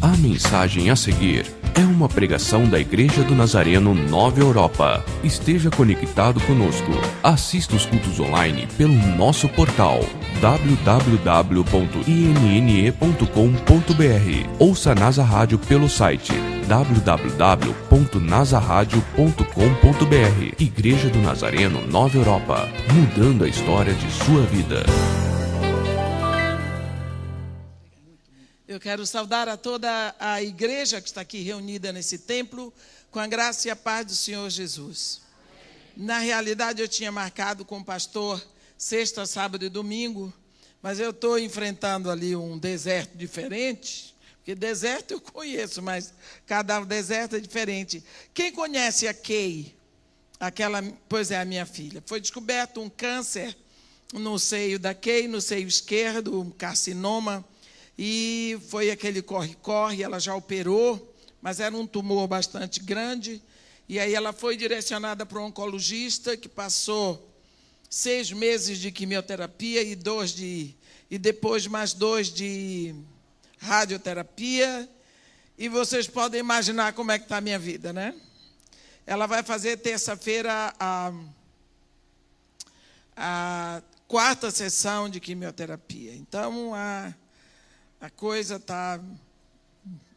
A mensagem a seguir é uma pregação da Igreja do Nazareno Nova Europa. Esteja conectado conosco. Assista os cultos online pelo nosso portal www.inne.com.br. Ouça a NASA Rádio pelo site www.nasaradio.com.br. Igreja do Nazareno Nova Europa, mudando a história de sua vida. Eu quero saudar a toda a igreja que está aqui reunida nesse templo, com a graça e a paz do Senhor Jesus. Na realidade, eu tinha marcado com o pastor sexta, sábado e domingo, mas eu estou enfrentando ali um deserto diferente, porque deserto eu conheço, mas cada deserto é diferente. Quem conhece a Kay? Pois é, a minha filha. Foi descoberto um câncer no seio da Kay, no seio esquerdo, um carcinoma. E foi aquele corre-corre, ela já operou, mas era um tumor bastante grande. E aí ela foi direcionada para um oncologista que passou 6 meses de quimioterapia e depois mais 2 de radioterapia. E vocês podem imaginar como é que está a minha vida, né? Ela vai fazer terça-feira a 4ª sessão de quimioterapia. Então, a coisa está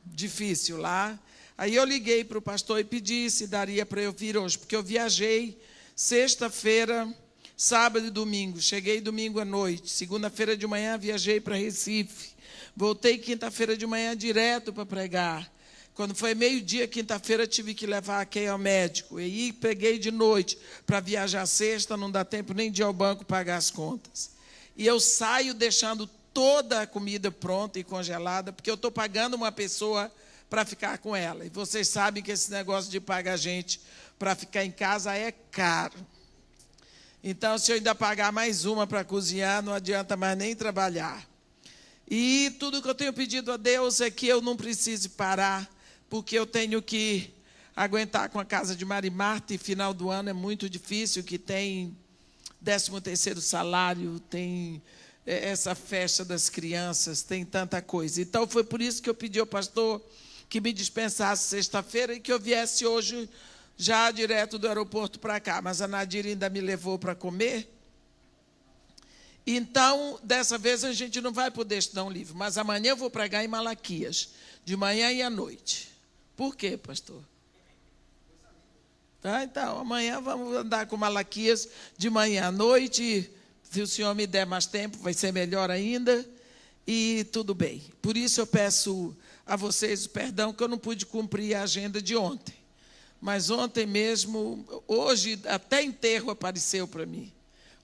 difícil lá. Aí eu liguei para o pastor e pedi se daria para eu vir hoje, porque eu viajei sexta-feira, sábado e domingo. Cheguei domingo à noite. Segunda-feira de manhã viajei para Recife. Voltei quinta-feira de manhã direto para pregar. Quando foi meio-dia, quinta-feira, tive que levar a Kay ao médico. E aí peguei de noite para viajar sexta, não dá tempo nem de ir ao banco pagar as contas. E eu saio deixando toda a comida pronta e congelada, porque eu estou pagando uma pessoa para ficar com ela. E vocês sabem que esse negócio de pagar gente para ficar em casa é caro. Então, se eu ainda pagar mais uma para cozinhar, não adianta mais nem trabalhar. E tudo que eu tenho pedido a Deus é que eu não precise parar, porque eu tenho que aguentar com a casa de Marimarta, e final do ano é muito difícil, que tem 13º salário, tem essa festa das crianças, tem tanta coisa. Então, foi por isso que eu pedi ao pastor que me dispensasse sexta-feira e que eu viesse hoje já direto do aeroporto para cá. Mas a Nadir ainda me levou para comer. Então, dessa vez a gente não vai poder estudar um livro, mas amanhã eu vou pregar em Malaquias, de manhã e à noite. Por quê, pastor? Tá, então, amanhã vamos andar com Malaquias de manhã à noite. Se o Senhor me der mais tempo, vai ser melhor ainda. E tudo bem. Por isso eu peço a vocês perdão que eu não pude cumprir a agenda de ontem. Mas ontem mesmo, hoje, até enterro apareceu para mim.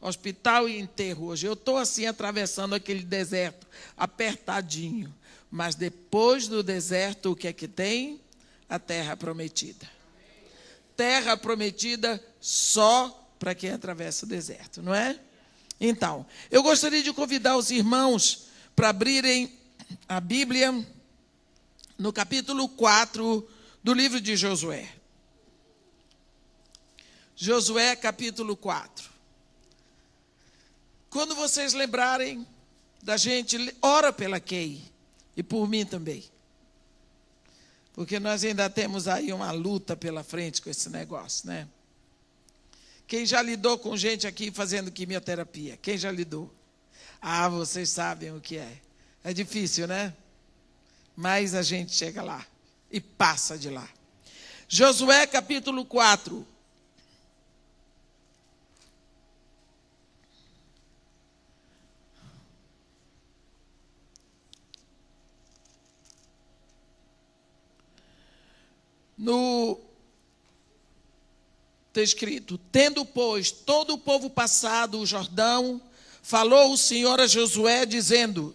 Hospital e enterro hoje. Eu estou assim atravessando aquele deserto, apertadinho. Mas depois do deserto, o que é que tem? A terra prometida. Terra prometida só para quem atravessa o deserto, não é? Então, eu gostaria de convidar os irmãos para abrirem a Bíblia no capítulo 4 do livro de Josué. Josué, capítulo 4. Quando vocês lembrarem da gente, ora pela Kay e por mim também. Porque nós ainda temos aí uma luta pela frente com esse negócio, né? Quem já lidou com gente aqui fazendo quimioterapia? Quem já lidou? Ah, vocês sabem o que é. É difícil, né? Mas a gente chega lá e passa de lá. Josué, capítulo 4. Está escrito: tendo, pois, todo o povo passado o Jordão, falou o Senhor a Josué, dizendo: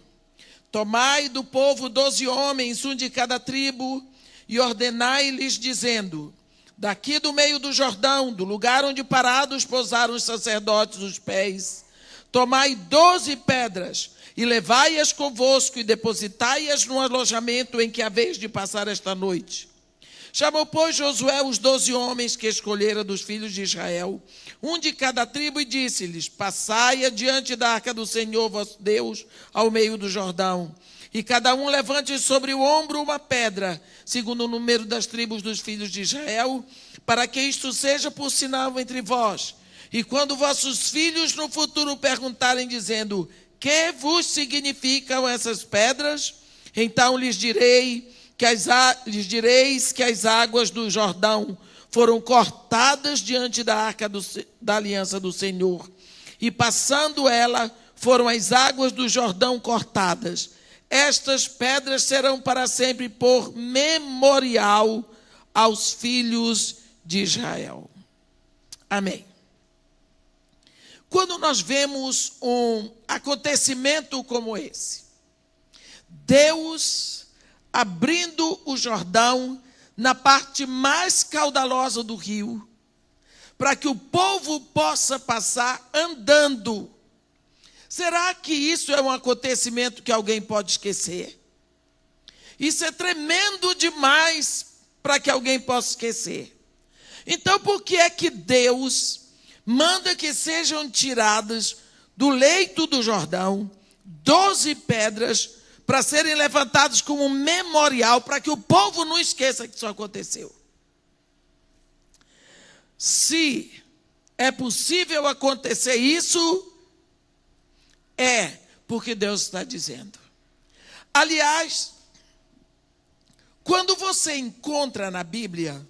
tomai do povo 12 homens, um de cada tribo, e ordenai-lhes, dizendo: daqui do meio do Jordão, do lugar onde parados pousaram os sacerdotes os pés, tomai 12 pedras, e levai-as convosco, e depositai-as no alojamento em que haveis de passar esta noite. Chamou, pois, Josué os 12 homens que escolhera dos filhos de Israel, um de cada tribo, e disse-lhes: passai adiante da arca do Senhor vosso Deus ao meio do Jordão. E cada um levante sobre o ombro uma pedra, segundo o número das tribos dos filhos de Israel, para que isto seja por sinal entre vós. E quando vossos filhos no futuro perguntarem, dizendo: que vos significam essas pedras? Então lhes direis que as águas do Jordão foram cortadas diante da arca da aliança do Senhor. E passando ela, foram as águas do Jordão cortadas. Estas pedras serão para sempre por memorial aos filhos de Israel. Amém. Quando nós vemos um acontecimento como esse, Deus abrindo o Jordão na parte mais caudalosa do rio, para que o povo possa passar andando. Será que isso é um acontecimento que alguém pode esquecer? Isso é tremendo demais para que alguém possa esquecer. Então, por que é que Deus manda que sejam tiradas do leito do Jordão 12 pedras para serem levantadas como um memorial, para que o povo não esqueça que isso aconteceu? Se é possível acontecer isso, é porque Deus está dizendo. Aliás, quando você encontra na Bíblia,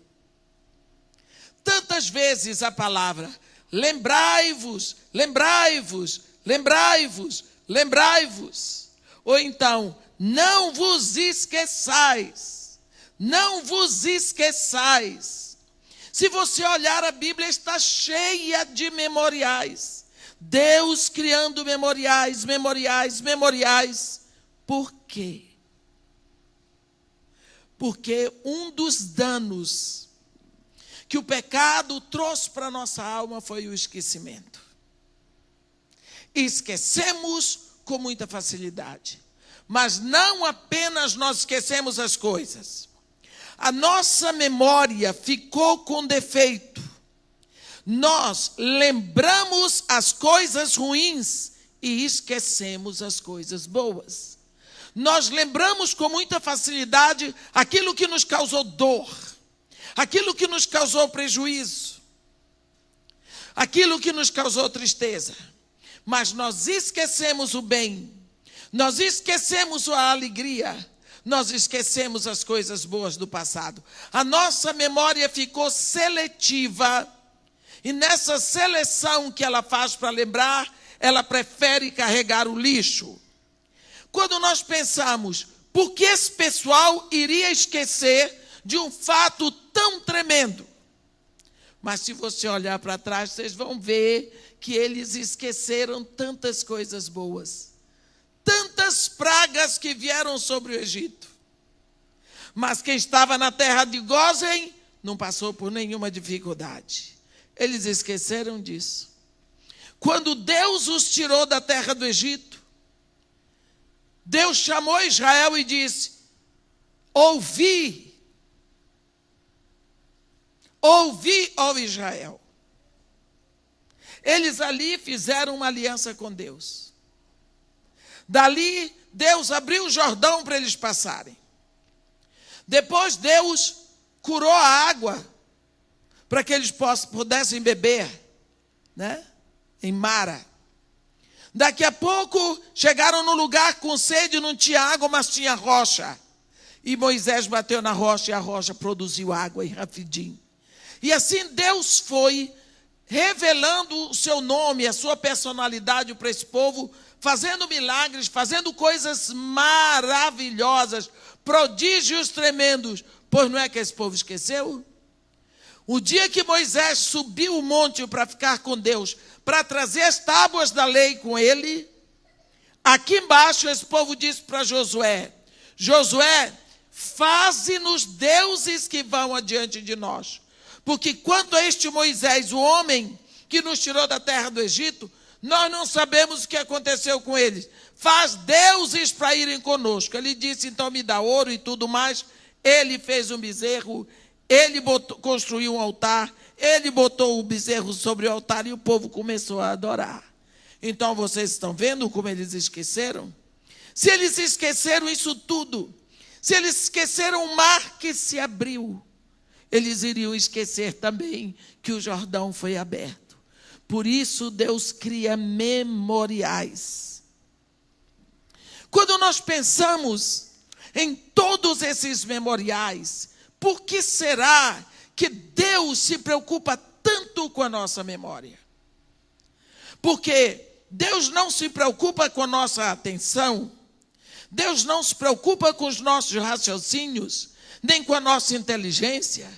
tantas vezes a palavra lembrai-vos, lembrai-vos, lembrai-vos, lembrai-vos. Ou então, não vos esqueçais, não vos esqueçais. Se você olhar, a Bíblia está cheia de memoriais. Deus criando memoriais, memoriais, memoriais. Por quê? Porque um dos danos que o pecado trouxe para a nossa alma foi o esquecimento. Esquecemos com muita facilidade. Mas não apenas nós esquecemos as coisas. A nossa memória ficou com defeito. Nós lembramos as coisas ruins e esquecemos as coisas boas. Nós lembramos com muita facilidade aquilo que nos causou dor, aquilo que nos causou prejuízo, aquilo que nos causou tristeza. Mas nós esquecemos o bem, nós esquecemos a alegria, nós esquecemos as coisas boas do passado. A nossa memória ficou seletiva, e nessa seleção que ela faz para lembrar, ela prefere carregar o lixo. Quando nós pensamos, por que esse pessoal iria esquecer de um fato tão tremendo? Mas se você olhar para trás, vocês vão ver que eles esqueceram tantas coisas boas, tantas pragas que vieram sobre o Egito. Mas quem estava na terra de Gósen não passou por nenhuma dificuldade. Eles esqueceram disso. Quando Deus os tirou da terra do Egito, Deus chamou Israel e disse: ouvi, ó Israel. Eles ali fizeram uma aliança com Deus. Dali, Deus abriu o Jordão para eles passarem. Depois, Deus curou a água para que eles pudessem beber, né? Em Mara. Daqui a pouco, chegaram no lugar com sede, não tinha água, mas tinha rocha. E Moisés bateu na rocha e a rocha produziu água rapidinho. E assim Deus foi revelando o seu nome, a sua personalidade para esse povo, fazendo milagres, fazendo coisas maravilhosas, prodígios tremendos. Pois não é que esse povo esqueceu? O dia que Moisés subiu o monte para ficar com Deus, para trazer as tábuas da lei com ele, aqui embaixo esse povo disse para Josué: Josué, faze-nos deuses que vão adiante de nós. Porque quanto a este Moisés, o homem que nos tirou da terra do Egito, nós não sabemos o que aconteceu com eles. Faz deuses para irem conosco. Ele disse, então me dá ouro e tudo mais. Ele fez um bezerro, ele construiu um altar, ele botou o bezerro sobre o altar e o povo começou a adorar. Então vocês estão vendo como eles esqueceram? se eles esqueceram isso tudo, se eles esqueceram o mar que se abriu, eles iriam esquecer também que o Jordão foi aberto. Por isso Deus cria memoriais. Quando nós pensamos em todos esses memoriais, por que será que Deus se preocupa tanto com a nossa memória? Porque Deus não se preocupa com a nossa atenção, Deus não se preocupa com os nossos raciocínios, nem com a nossa inteligência.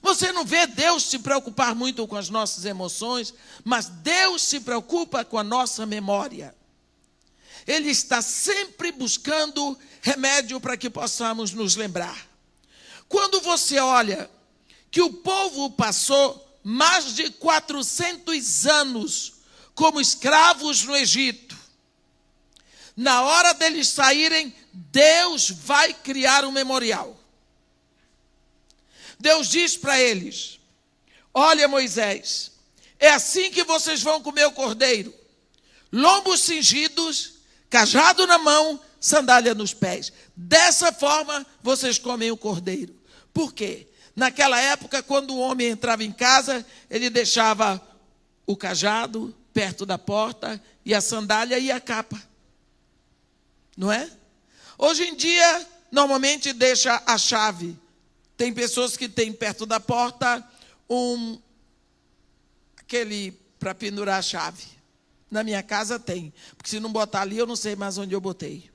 Você não vê Deus se preocupar muito com as nossas emoções, mas Deus se preocupa com a nossa memória. Ele está sempre buscando remédio para que possamos nos lembrar. Quando você olha que o povo passou mais de 400 anos como escravos no Egito, na hora deles saírem, Deus vai criar um memorial. Deus diz para eles: olha, Moisés, é assim que vocês vão comer o cordeiro: lombos cingidos, cajado na mão, sandália nos pés. Dessa forma vocês comem o cordeiro. Por quê? Naquela época, quando o homem entrava em casa, ele deixava o cajado perto da porta e a sandália e a capa. Não é? Hoje em dia, normalmente deixa a chave. Tem pessoas que têm perto da porta aquele para pendurar a chave. Na minha casa tem, porque se não botar ali, eu não sei mais onde eu botei.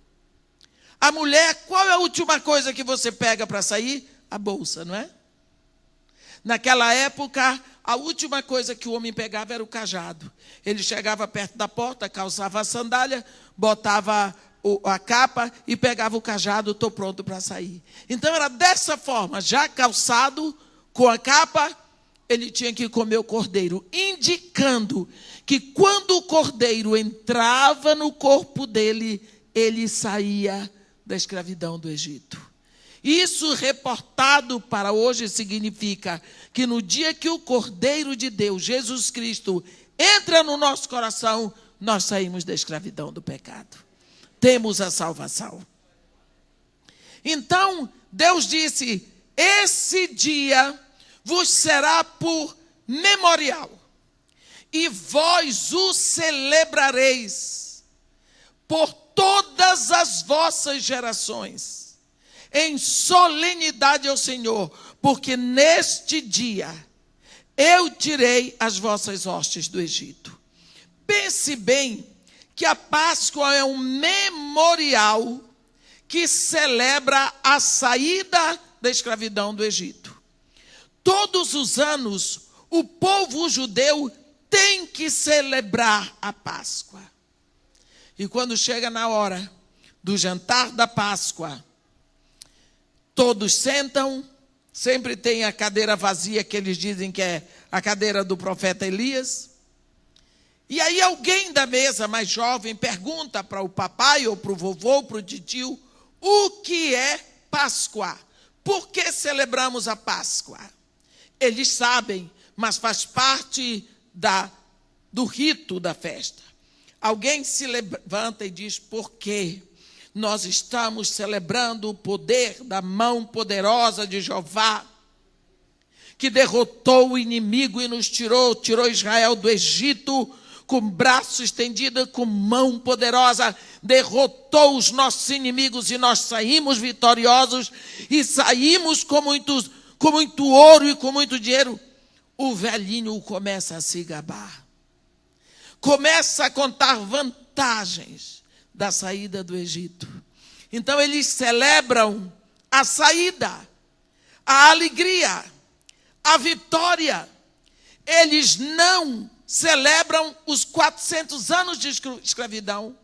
A mulher, qual é a última coisa que você pega para sair? A bolsa, não é? Naquela época, a última coisa que o homem pegava era o cajado. Ele chegava perto da porta, calçava a sandália, botava a capa e pegava o cajado, estou pronto para sair. Então era dessa forma, já calçado, com a capa, ele tinha que comer o cordeiro, indicando que quando o cordeiro entrava no corpo dele, ele saía da escravidão do Egito. Isso reportado para hoje significa que no dia que o Cordeiro de Deus, Jesus Cristo, entra no nosso coração, nós saímos da escravidão do pecado. Temos a salvação. Então, Deus disse: esse dia vos será por memorial, e vós o celebrareis por todas as vossas gerações, em solenidade ao Senhor, porque neste dia eu tirei as vossas hostes do Egito. Pense bem que a Páscoa é um memorial que celebra a saída da escravidão do Egito. Todos os anos, o povo judeu tem que celebrar a Páscoa. E quando chega na hora do jantar da Páscoa, todos sentam, sempre tem a cadeira vazia, que eles dizem que é a cadeira do profeta Elias. E aí alguém da mesa mais jovem pergunta para o papai, ou para o vovô, ou para o titio, o que é Páscoa? Por que celebramos a Páscoa? Eles sabem, mas faz parte do rito da festa. Alguém se levanta e diz: por quê? Nós estamos celebrando o poder da mão poderosa de Jeová, que derrotou o inimigo e nos tirou Israel do Egito, com braço estendido, com mão poderosa, derrotou os nossos inimigos e nós saímos vitoriosos e saímos com muito ouro e com muito dinheiro. O velhinho começa a se gabar, começa a contar vantagens da saída do Egito. Então eles celebram a saída, a alegria, a vitória. Eles não celebram os 400 anos de escravidão,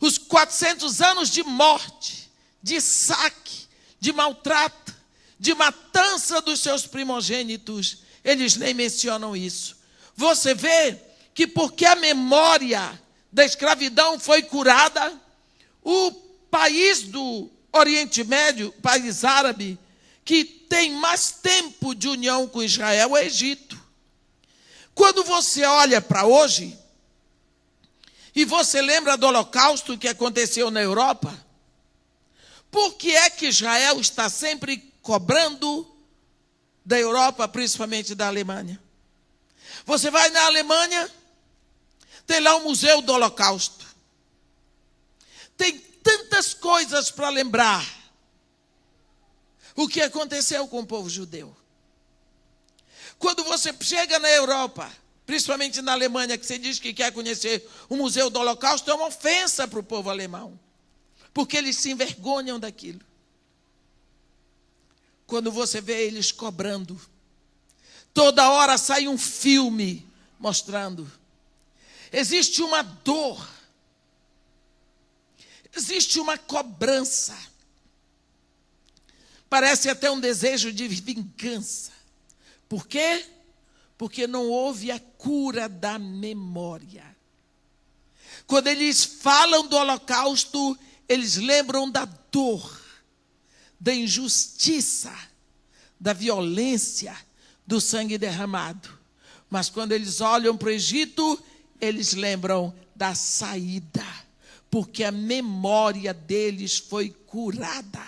os 400 anos de morte, de saque, de maltrato, de matança dos seus primogênitos. Eles nem mencionam isso. Você vê que porque a memória da escravidão foi curada, o país do Oriente Médio, país árabe, que tem mais tempo de união com Israel, é o Egito. Quando você olha para hoje, E você lembra do Holocausto que aconteceu na Europa? Por que é que Israel está sempre cobrando da Europa, principalmente da Alemanha? Você vai na Alemanha, tem lá o Museu do Holocausto. Tem tantas coisas para lembrar o que aconteceu com o povo judeu. Quando você chega na Europa, principalmente na Alemanha, que você diz que quer conhecer o Museu do Holocausto, é uma ofensa para o povo alemão, porque eles se envergonham daquilo. Quando você vê eles cobrando, toda hora sai um filme mostrando. Existe uma dor, existe uma cobrança, parece até um desejo de vingança. Por quê? Porque não houve a cura da memória. Quando eles falam do Holocausto, eles lembram da dor, da injustiça, da violência, do sangue derramado. Mas quando eles olham para o Egito, eles lembram da saída, porque a memória deles foi curada.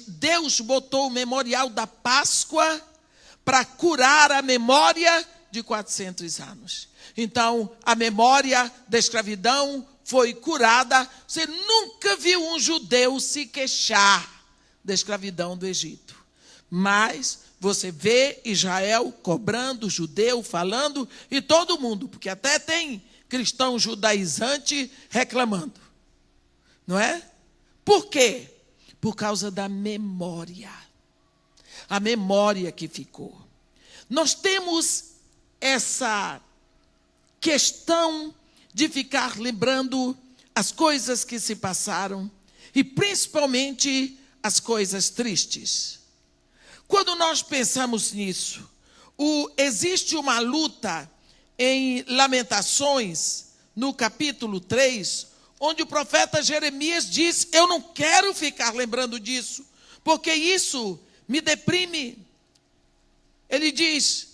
Deus botou o memorial da Páscoa para curar a memória de 400 anos. Então, a memória da escravidão foi curada. Você nunca viu um judeu se queixar da escravidão do Egito. Mas você vê Israel cobrando, judeu falando, e todo mundo, porque até tem cristão judaizante reclamando. Não é? Por quê? Por causa da memória. A memória que ficou. Nós temos essa questão de ficar lembrando as coisas que se passaram e principalmente as coisas tristes. Quando nós pensamos nisso, existe uma luta em Lamentações, no capítulo 3, onde o profeta Jeremias diz: eu não quero ficar lembrando disso, porque isso me deprime. Ele diz: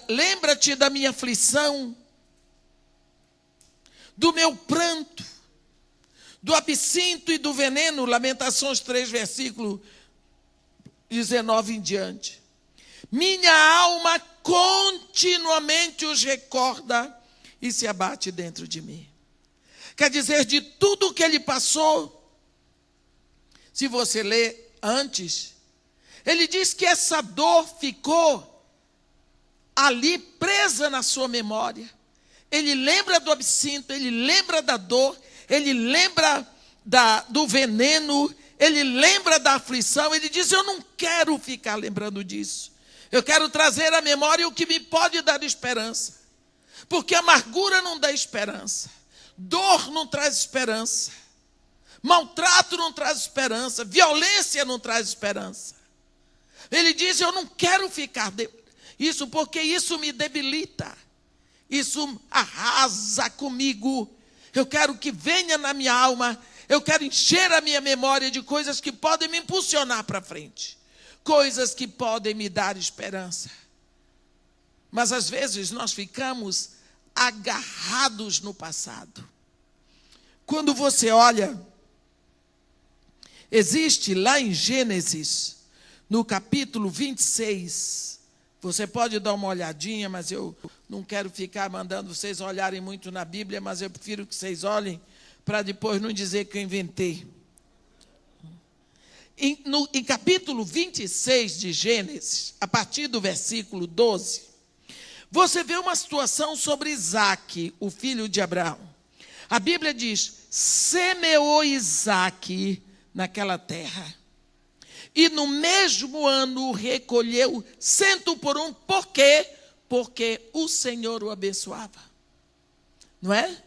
lembra-te da minha aflição, do meu pranto, do absinto e do veneno. Lamentações 3, versículo 19 em diante. Minha alma continuamente os recorda e se abate dentro de mim. Quer dizer, de tudo o que ele passou, se você ler antes, ele diz que essa dor ficou ali presa na sua memória. Ele lembra do absinto, ele lembra da dor, ele lembra do veneno, ele lembra da aflição. Ele diz: eu não quero ficar lembrando disso. Eu quero trazer à memória o que me pode dar esperança. Porque amargura não dá esperança. Dor não traz esperança. Maltrato não traz esperança. Violência não traz esperança. Ele diz: eu não quero ficar isso, porque isso me debilita. Isso arrasa comigo. Eu quero que venha na minha alma. Eu quero encher a minha memória de coisas que podem me impulsionar para frente. Coisas que podem me dar esperança. Mas às vezes nós ficamos agarrados no passado. Quando você olha, existe lá em Gênesis, no capítulo 26, você pode dar uma olhadinha, mas eu não quero ficar mandando vocês olharem muito na Bíblia, mas eu prefiro que vocês olhem para depois não dizer que eu inventei. Em capítulo 26 de Gênesis, a partir do versículo 12, você vê uma situação sobre Isaque, o filho de Abraão. A Bíblia diz: semeou Isaque naquela terra, e no mesmo ano recolheu 100 por 1. Por quê? Porque o Senhor o abençoava. Não é?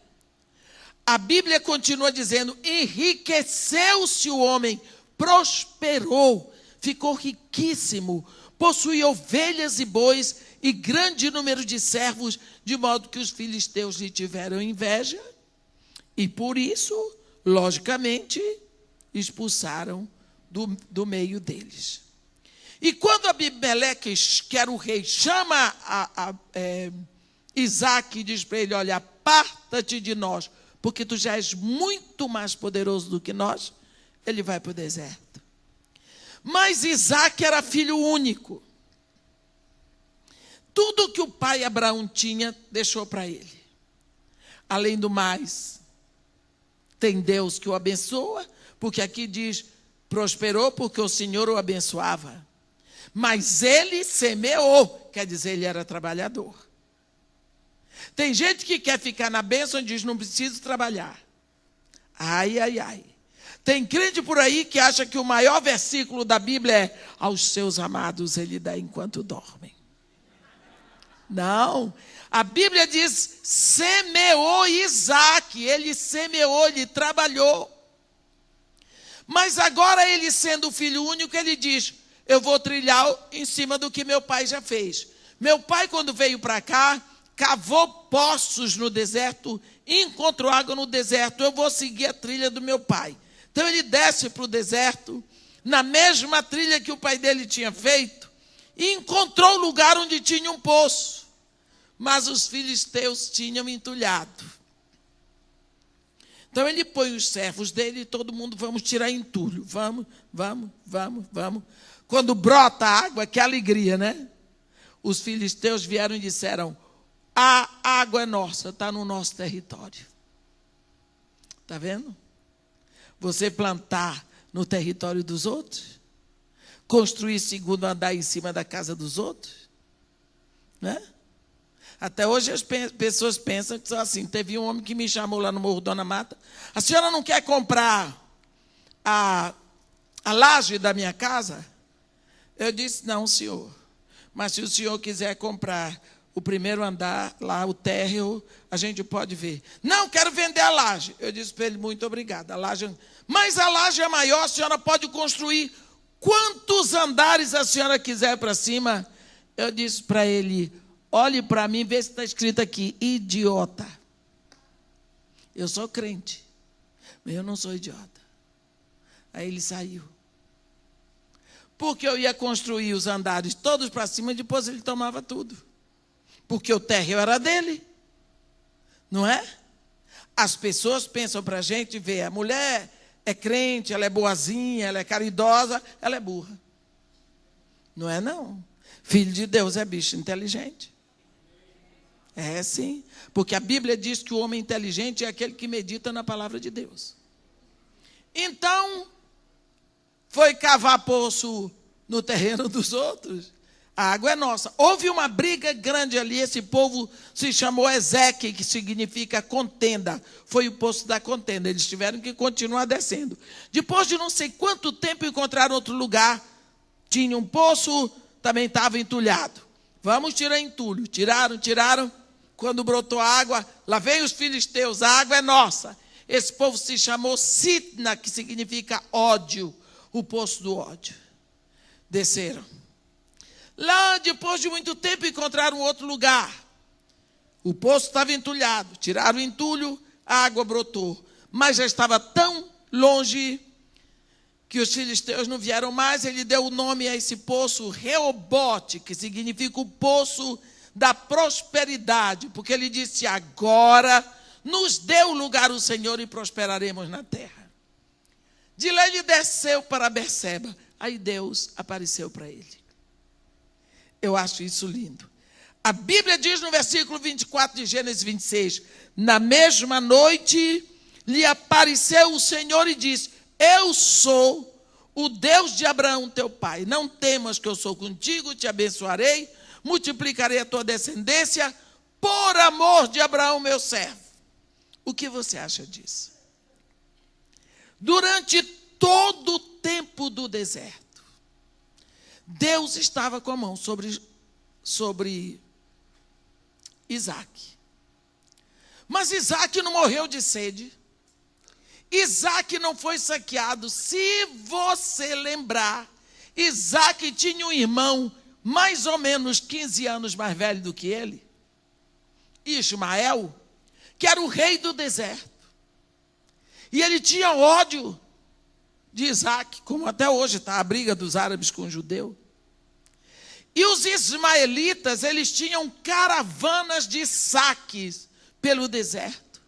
A Bíblia continua dizendo: enriqueceu-se o homem, prosperou, ficou riquíssimo, possuía ovelhas e bois e grande número de servos, de modo que os filisteus lhe tiveram inveja e por isso, logicamente, expulsaram do meio deles. E quando Abimeleque, que era o rei, chama Isaque e diz para ele, olha, aparta-te de nós, porque tu já és muito mais poderoso do que nós, ele vai para o deserto. Mas Isaque era filho único. Tudo que o pai Abraão tinha, deixou para ele. Além do mais, tem Deus que o abençoa, porque aqui diz, prosperou porque o Senhor o abençoava. Mas ele semeou, quer dizer, ele era trabalhador. Tem gente que quer ficar na bênção e diz, não preciso trabalhar. Ai, ai, ai. Tem crente por aí que acha que o maior versículo da Bíblia é, aos seus amados ele dá enquanto dormem. Não, a Bíblia diz, semeou Isaque, ele semeou, ele trabalhou. Mas agora ele sendo filho único, ele diz, eu vou trilhar em cima do que meu pai já fez. Meu pai, quando veio para cá, cavou poços no deserto, encontrou água no deserto, eu vou seguir a trilha do meu pai. Então ele desce para o deserto, na mesma trilha que o pai dele tinha feito, e encontrou o lugar onde tinha um poço. Mas os filisteus tinham entulhado. Então ele põe os servos dele e todo mundo, vamos tirar entulho. Vamos. Quando brota a água, que alegria, né? Os filisteus vieram e disseram, a água é nossa, está no nosso território. Está vendo? Você plantar no território dos outros, construir segundo andar em cima da casa dos outros, né? Até hoje as pessoas pensam que são assim. Teve um homem que me chamou lá no Morro Dona Mata. A senhora não quer comprar a laje da minha casa? Eu disse, não, senhor. Mas se o senhor quiser comprar o primeiro andar, lá o térreo, a gente pode ver. Não, quero vender a laje. Eu disse para ele, muito obrigado. Mas a laje é maior, a senhora pode construir quantos andares a senhora quiser para cima. Eu disse para ele, olhe para mim, vê se está escrito aqui, idiota. Eu sou crente, mas eu não sou idiota. Aí ele saiu. Porque eu ia construir os andares todos para cima, depois ele tomava tudo. Porque o térreo era dele. Não é? As pessoas pensam para a gente ver, a mulher é crente, ela é boazinha, ela é caridosa, ela é burra. Não é não. Filho de Deus é bicho inteligente. É sim, porque a Bíblia diz que o homem inteligente é aquele que medita na palavra de Deus. Então, foi cavar poço no terreno dos outros. A água é nossa. Houve uma briga grande ali, esse povo se chamou Ezeque, que significa contenda. Foi o poço da contenda, eles tiveram que continuar descendo. Depois de não sei quanto tempo encontraram outro lugar, tinha um poço, também estava entulhado. Vamos tirar entulho. Tiraram. Quando brotou a água, lá veio os filisteus, a água é nossa. Esse povo se chamou Sitna, que significa ódio, o poço do ódio. Desceram. Lá, depois de muito tempo, encontraram outro lugar. O poço estava entulhado. Tiraram o entulho, a água brotou. Mas já estava tão longe que os filisteus não vieram mais. Ele deu o nome a esse poço Reobote, que significa o poço da prosperidade, porque ele disse, agora nos deu lugar o Senhor e prosperaremos na terra. De lá ele desceu para Berseba, aí Deus apareceu para ele. Eu acho isso lindo. A Bíblia diz no versículo 24 de Gênesis 26, na mesma noite lhe apareceu o Senhor e disse, eu sou o Deus de Abraão teu pai, não temas que eu sou contigo, te abençoarei, multiplicarei a tua descendência por amor de Abraão, meu servo. O que você acha disso? Durante todo o tempo do deserto, Deus estava com a mão sobre Isaque. Mas Isaque não morreu de sede. Isaque não foi saqueado. Se você lembrar, Isaque tinha um irmão mais ou menos 15 anos mais velho do que ele, Ismael, que era o rei do deserto. E ele tinha ódio de Isaque, como até hoje está a briga dos árabes com o judeu. E os ismaelitas, eles tinham caravanas de saques pelo deserto.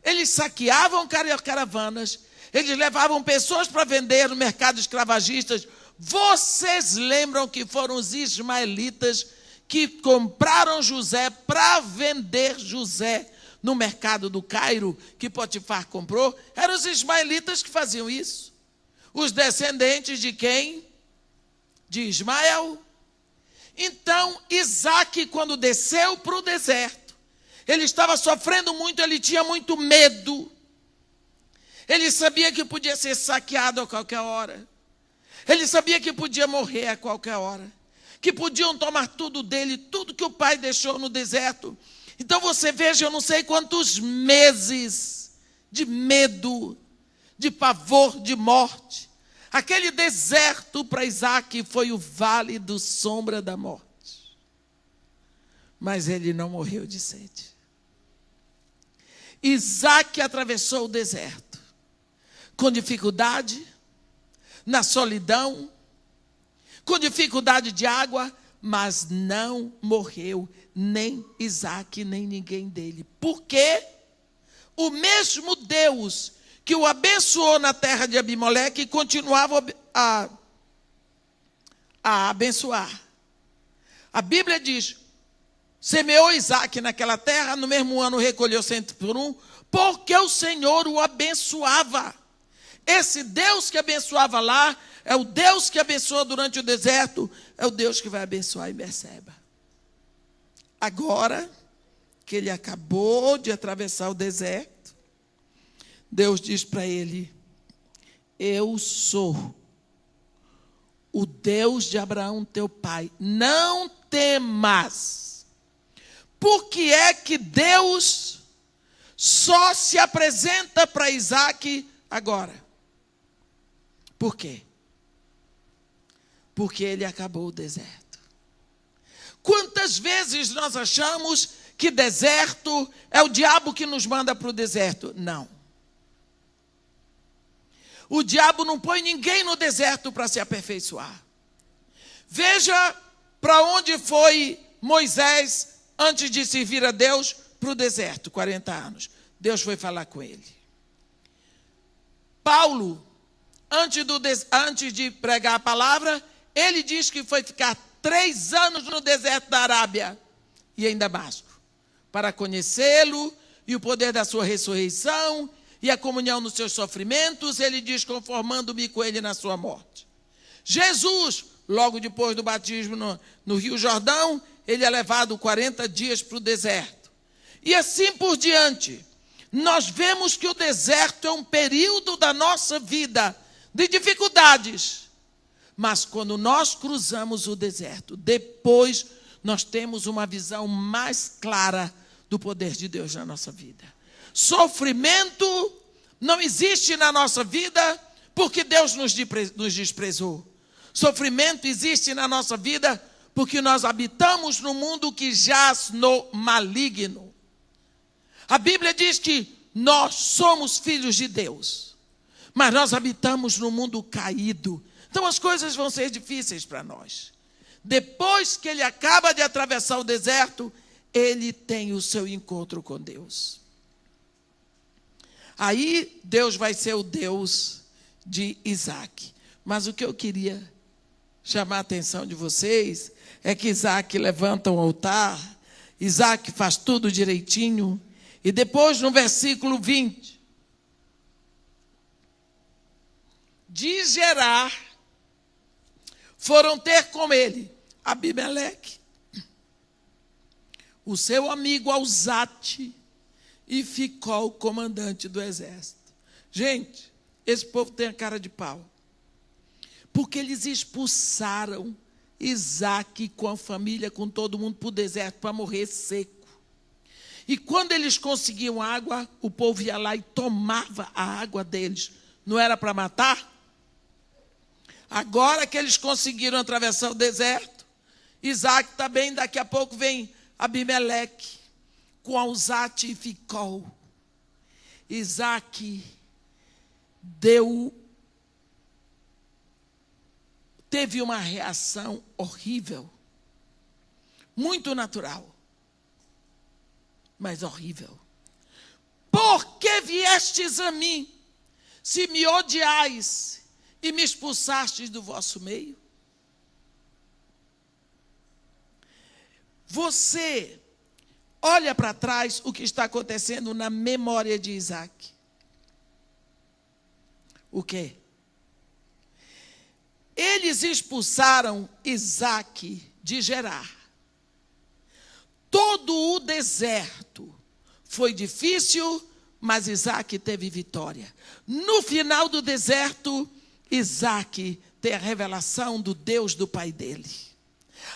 Eles saqueavam caravanas, eles levavam pessoas para vender no mercado escravagistas. Vocês lembram que foram os ismaelitas que compraram José para vender José no mercado do Cairo, que Potifar comprou? Eram os ismaelitas que faziam isso. Os descendentes de quem? De Ismael. Então, Isaac, quando desceu para o deserto, ele estava sofrendo muito, ele tinha muito medo. Ele sabia que podia ser saqueado a qualquer hora. Ele sabia que podia morrer a qualquer hora. Que podiam tomar tudo dele, tudo que o pai deixou no deserto. Então você veja, eu não sei quantos meses de medo, de pavor, de morte. Aquele deserto para Isaac foi o vale do sombra da morte. Mas ele não morreu de sede. Isaac atravessou o deserto com dificuldade, na solidão, com dificuldade de água, mas não morreu nem Isaac, nem ninguém dele. Por quê? O mesmo Deus que o abençoou na terra de Abimeleque continuava a abençoar. A Bíblia diz, semeou Isaac naquela terra, no mesmo ano recolheu 100 por 1, porque o Senhor o abençoava. Esse Deus que abençoava lá, é o Deus que abençoa durante o deserto, é o Deus que vai abençoar em Berseba. Agora que ele acabou de atravessar o deserto, Deus diz para ele, eu sou o Deus de Abraão, teu pai. Não temas. Por que é que Deus só se apresenta para Isaac agora? Por quê? Porque ele acabou o deserto. Quantas vezes nós achamos que deserto é o diabo que nos manda para o deserto? Não. O diabo não põe ninguém no deserto para se aperfeiçoar. Veja para onde foi Moisés antes de servir a Deus, para o deserto, 40 anos. Deus foi falar com ele. Paulo, antes de pregar a palavra, ele diz que foi ficar 3 anos no deserto da Arábia e em Damasco, para conhecê-lo e o poder da sua ressurreição e a comunhão nos seus sofrimentos. Ele diz, conformando-me com ele na sua morte. Jesus, logo depois do batismo no Rio Jordão, ele é levado 40 dias para o deserto. E assim por diante. Nós vemos que o deserto é um período da nossa vida de dificuldades. Mas quando nós cruzamos o deserto, depois nós temos uma visão mais clara do poder de Deus na nossa vida. Sofrimento não existe na nossa vida porque Deus nos desprezou. Sofrimento existe na nossa vida porque nós habitamos num mundo que jaz no maligno. A Bíblia diz que nós somos filhos de Deus, mas nós habitamos num mundo caído. Então as coisas vão ser difíceis para nós. Depois que ele acaba de atravessar o deserto, ele tem o seu encontro com Deus. Aí Deus vai ser o Deus de Isaac. Mas o que eu queria chamar a atenção de vocês é que Isaac levanta um altar, Isaac faz tudo direitinho, e depois no versículo 20, de Gerar, foram ter com ele Abimeleque, o seu amigo Alzate, e Ficol, comandante do exército. Gente, esse povo tem a cara de pau. Porque eles expulsaram Isaac com a família, com todo mundo para o deserto, para morrer seco. E quando eles conseguiam água, o povo ia lá e tomava a água deles. Não era para matar? Agora que eles conseguiram atravessar o deserto, Isaac também, daqui a pouco vem Abimeleque, com Alzate e Ficol. Isaac teve uma reação horrível. muito natural, mas horrível. Por que viestes a mim, se me odiais e me expulsastes do vosso meio? Você olha para trás o que está acontecendo na memória de Isaac. O quê? Eles expulsaram Isaac de Gerar. Todo o deserto foi difícil, mas Isaac teve vitória. No final do deserto, Isaac tem a revelação do Deus do pai dele.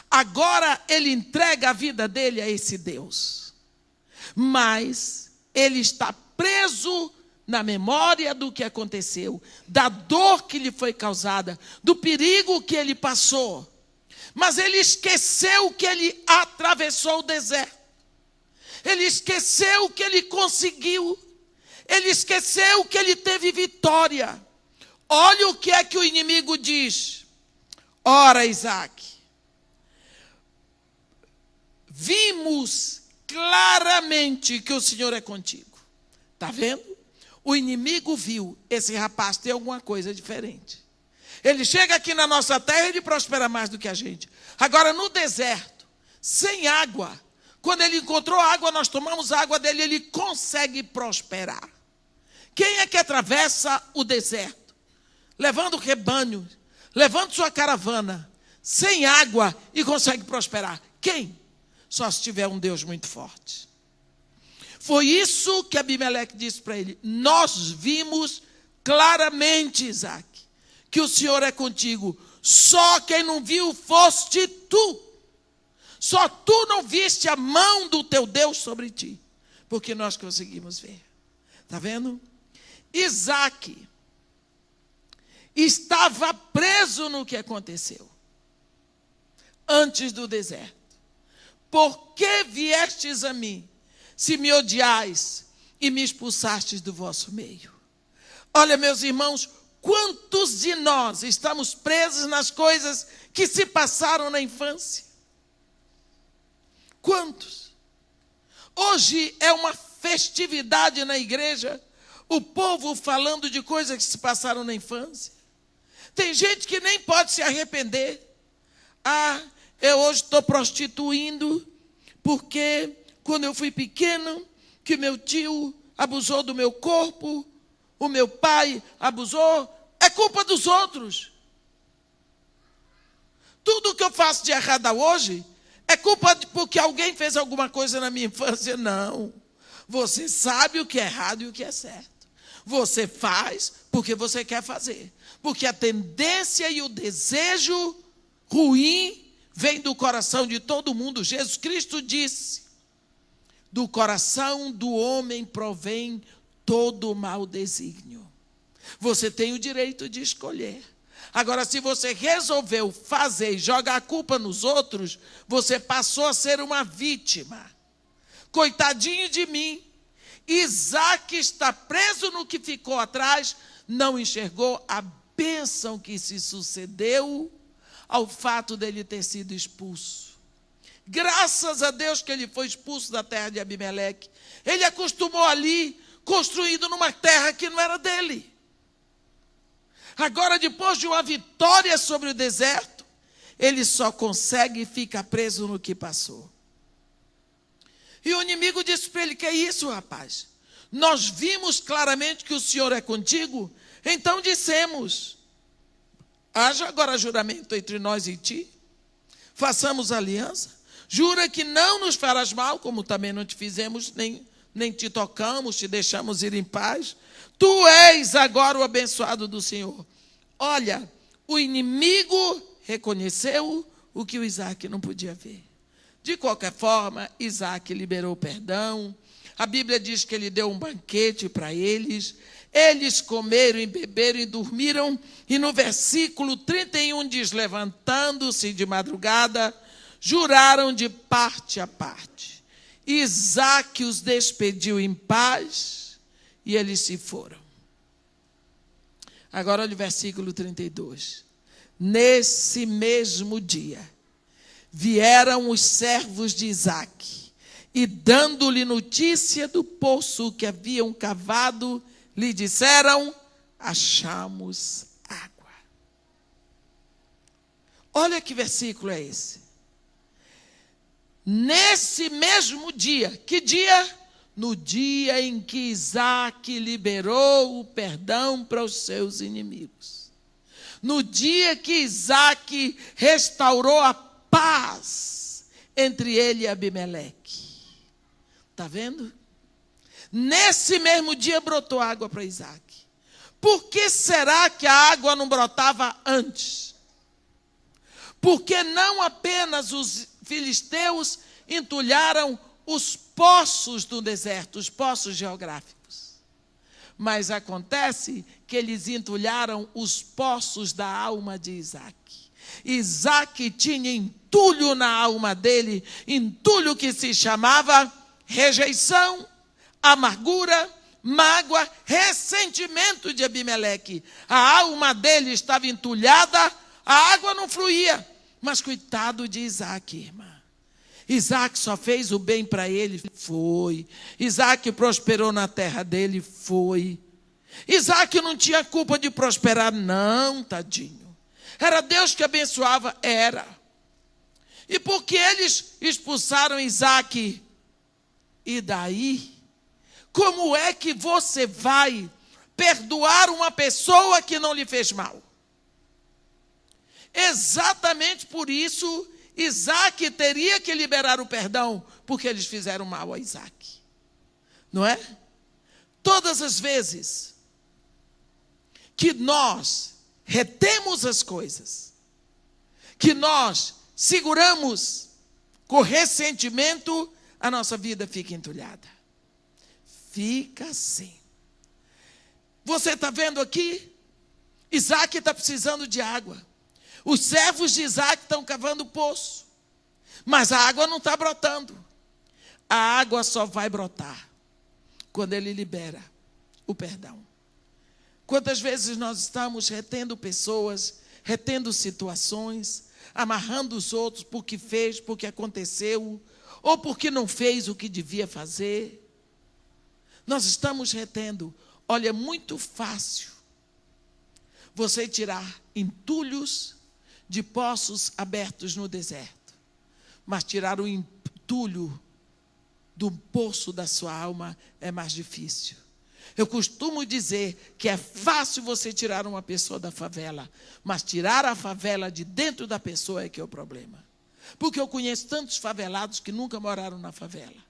Agora ele entrega a vida dele a esse Deus. Mas ele está preso na memória do que aconteceu, da dor que lhe foi causada, do perigo que ele passou. Mas ele esqueceu que ele atravessou o deserto. Ele esqueceu que ele conseguiu. Ele esqueceu que ele teve vitória. Olha o que é que o inimigo diz. Ora, Isaac, vimos claramente que o Senhor é contigo. Está vendo? O inimigo viu, esse rapaz tem alguma coisa diferente. Ele chega aqui na nossa terra e ele prospera mais do que a gente. Agora, no deserto, sem água, quando ele encontrou água, nós tomamos água dele, ele consegue prosperar. Quem é que atravessa o deserto? Levando rebanho, levando sua caravana, sem água e consegue prosperar. Quem? Só se tiver um Deus muito forte. Foi isso que Abimeleque disse para ele. Nós vimos claramente, Isaac, que o Senhor é contigo. Só quem não viu foste tu. Só tu não viste a mão do teu Deus sobre ti. Porque nós conseguimos ver. Está vendo? Isaac estava preso no que aconteceu. Antes do deserto. Por que viestes a mim, se me odiais e me expulsastes do vosso meio? Olha, meus irmãos, quantos de nós estamos presos nas coisas que se passaram na infância? Quantos? Hoje é uma festividade na igreja, o povo falando de coisas que se passaram na infância. Tem gente que nem pode se arrepender. Eu hoje estou prostituindo porque quando eu fui pequeno, que meu tio abusou do meu corpo, o meu pai abusou, é culpa dos outros. Tudo que eu faço de errado hoje é culpa porque alguém fez alguma coisa na minha infância. Não. Você sabe o que é errado e o que é certo. Você faz porque você quer fazer. Porque a tendência e o desejo ruim vem do coração de todo mundo. Jesus Cristo disse: do coração do homem provém todo o mau desígnio. Você tem o direito de escolher. Agora, se você resolveu fazer e jogar a culpa nos outros, você passou a ser uma vítima. Coitadinho de mim. Isaac está preso no que ficou atrás, não enxergou a bênção que se sucedeu ao fato dele ter sido expulso. Graças a Deus que ele foi expulso da terra de Abimeleque. Ele acostumou ali, construído numa terra que não era dele. Agora, depois de uma vitória sobre o deserto, ele só consegue ficar preso no que passou. E o inimigo disse para ele: que é isso, rapaz? Nós vimos claramente que o Senhor é contigo, então dissemos: haja agora juramento entre nós e ti, façamos aliança, jura que não nos farás mal, como também não te fizemos, nem te tocamos, te deixamos ir em paz. Tu és agora o abençoado do Senhor. Olha, o inimigo reconheceu o que o Isaac não podia ver. De qualquer forma, Isaac liberou perdão. A Bíblia diz que ele deu um banquete para eles. Eles comeram e beberam e dormiram. E no versículo 31 diz: levantando-se de madrugada, juraram de parte a parte. Isaac os despediu em paz e eles se foram. Agora olha o versículo 32. Nesse mesmo dia, vieram os servos de Isaque, e dando-lhe notícia do poço que haviam cavado, lhe disseram: achamos água. Olha que versículo é esse. Nesse mesmo dia, que dia? No dia em que Isaque liberou o perdão para os seus inimigos. No dia que Isaque restaurou a paz entre ele e Abimeleque. Está vendo? Nesse mesmo dia brotou água para Isaque. Por que será que a água não brotava antes? Porque não apenas os filisteus entulharam os poços do deserto, os poços geográficos. Mas acontece que eles entulharam os poços da alma de Isaque. Isaque tinha entulho na alma dele, entulho que se chamava rejeição, amargura, mágoa, ressentimento de Abimeleque. A alma dele estava entulhada, a água não fluía. Mas coitado de Isaque, irmã. Isaque só fez o bem para ele, foi. Isaque prosperou na terra dele, foi. Isaque não tinha culpa de prosperar, não, tadinho. Era Deus que abençoava, era. E porque eles expulsaram Isaque, e daí? Como é que você vai perdoar uma pessoa que não lhe fez mal? Exatamente por isso, Isaque teria que liberar o perdão, porque eles fizeram mal a Isaque. Não é? Todas as vezes que nós retemos as coisas, que nós seguramos com ressentimento, a nossa vida fica entulhada. Fica assim. Você está vendo aqui? Isaque está precisando de água. Os servos de Isaque estão cavando poço. Mas a água não está brotando. A água só vai brotar quando ele libera o perdão. Quantas vezes nós estamos retendo pessoas, retendo situações, amarrando os outros porque fez, porque aconteceu, ou porque não fez o que devia fazer. Nós estamos retendo. Olha, é muito fácil você tirar entulhos de poços abertos no deserto, mas tirar o entulho do poço da sua alma é mais difícil. Eu costumo dizer que é fácil você tirar uma pessoa da favela, mas tirar a favela de dentro da pessoa é que é o problema. Porque eu conheço tantos favelados que nunca moraram na favela.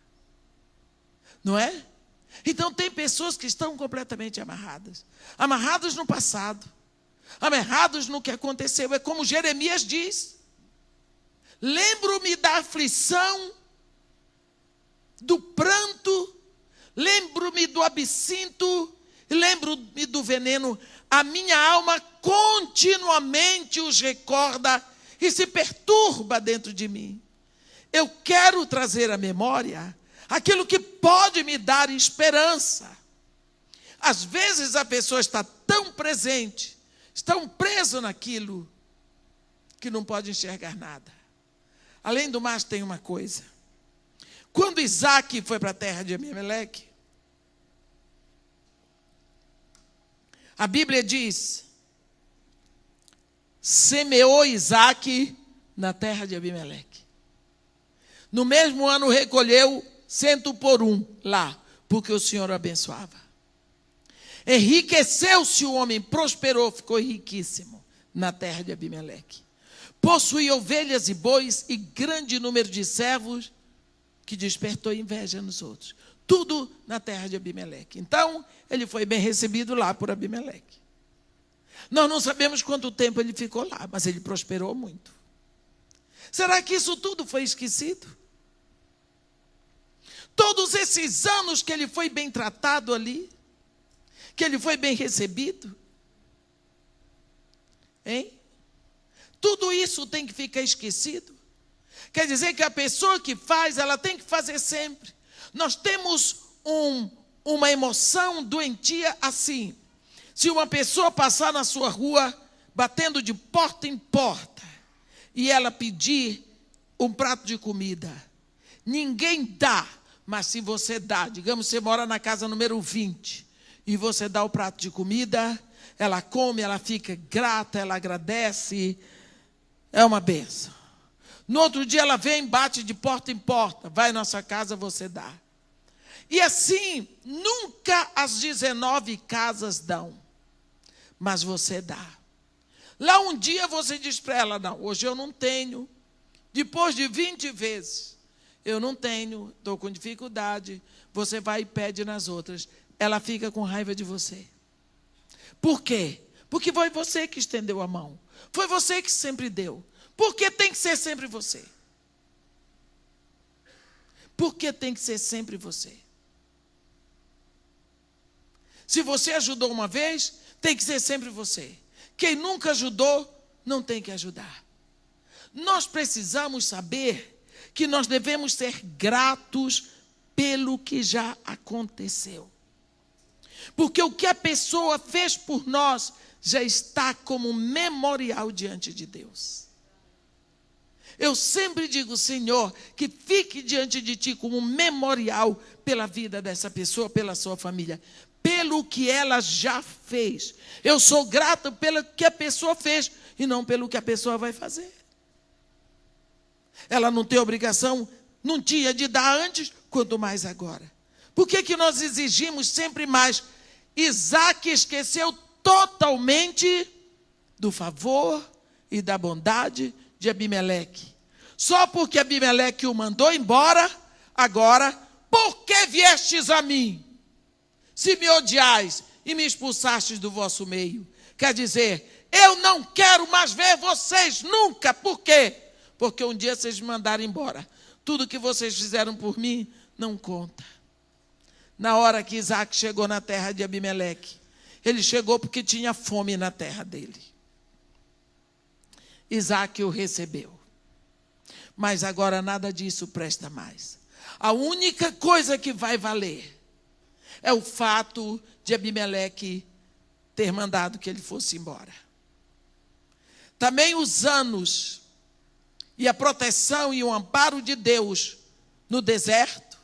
Não é? Então tem pessoas que estão completamente amarradas. Amarradas no passado. Amarrados no que aconteceu. É como Jeremias diz. Lembro-me da aflição, do pranto, lembro-me do absinto, lembro-me do veneno. A minha alma continuamente os recorda e se perturba dentro de mim. Eu quero trazer à memória aquilo que pode me dar esperança. Às vezes a pessoa está tão presente, tão preso naquilo, que não pode enxergar nada. Além do mais, tem uma coisa. Quando Isaque foi para a terra de Abimeleque, a Bíblia diz: semeou Isaque na terra de Abimeleque. No mesmo ano recolheu 100 por 1 lá, porque o Senhor o abençoava. Enriqueceu-se o homem, prosperou, ficou riquíssimo na terra de Abimeleque. Possuía ovelhas e bois e grande número de servos, que despertou inveja nos outros. Tudo na terra de Abimeleque. Então, ele foi bem recebido lá por Abimeleque. Nós não sabemos quanto tempo ele ficou lá, mas ele prosperou muito. Será que isso tudo foi esquecido? Todos esses anos que ele foi bem tratado ali, que ele foi bem recebido, hein? Tudo isso tem que ficar esquecido. Quer dizer que a pessoa que faz, ela tem que fazer sempre. Nós temos uma emoção doentia assim. Se uma pessoa passar na sua rua, batendo de porta em porta, e ela pedir um prato de comida. Ninguém dá, mas se você dá, digamos, você mora na casa número 20, e você dá o prato de comida, ela come, ela fica grata, ela agradece, é uma bênção. No outro dia ela vem, bate de porta em porta, vai na sua casa, você dá. E assim, nunca as 19 casas dão, mas você dá. Lá um dia você diz para ela, não, hoje eu não tenho. Depois de 20 vezes, eu não tenho, estou com dificuldade. Você vai e pede nas outras. Ela fica com raiva de você. Por quê? Porque foi você que estendeu a mão. Foi você que sempre deu. Por que tem que ser sempre você? Por que tem que ser sempre você? Se você ajudou uma vez, tem que ser sempre você. Quem nunca ajudou, não tem que ajudar. Nós precisamos saber que nós devemos ser gratos pelo que já aconteceu. Porque o que a pessoa fez por nós já está como memorial diante de Deus. Eu sempre digo, Senhor, que fique diante de Ti como memorial pela vida dessa pessoa, pela sua família, pelo que ela já fez. Eu sou grato pelo que a pessoa fez e não pelo que a pessoa vai fazer. Ela não tem obrigação, não tinha de dar antes, quanto mais agora. Por que nós exigimos sempre mais? Isaac esqueceu totalmente do favor e da bondade de Abimeleque. Só porque Abimeleque o mandou embora, agora, por que viestes a mim? Se me odiais e me expulsastes do vosso meio. Quer dizer, eu não quero mais ver vocês nunca. Por quê? Porque um dia vocês me mandaram embora. Tudo que vocês fizeram por mim não conta. Na hora que Isaac chegou na terra de Abimeleque, ele chegou porque tinha fome na terra dele. Isaac o recebeu. Mas agora nada disso presta mais. A única coisa que vai valer é o fato de Abimeleque ter mandado que ele fosse embora. Também os anos e a proteção e o amparo de Deus no deserto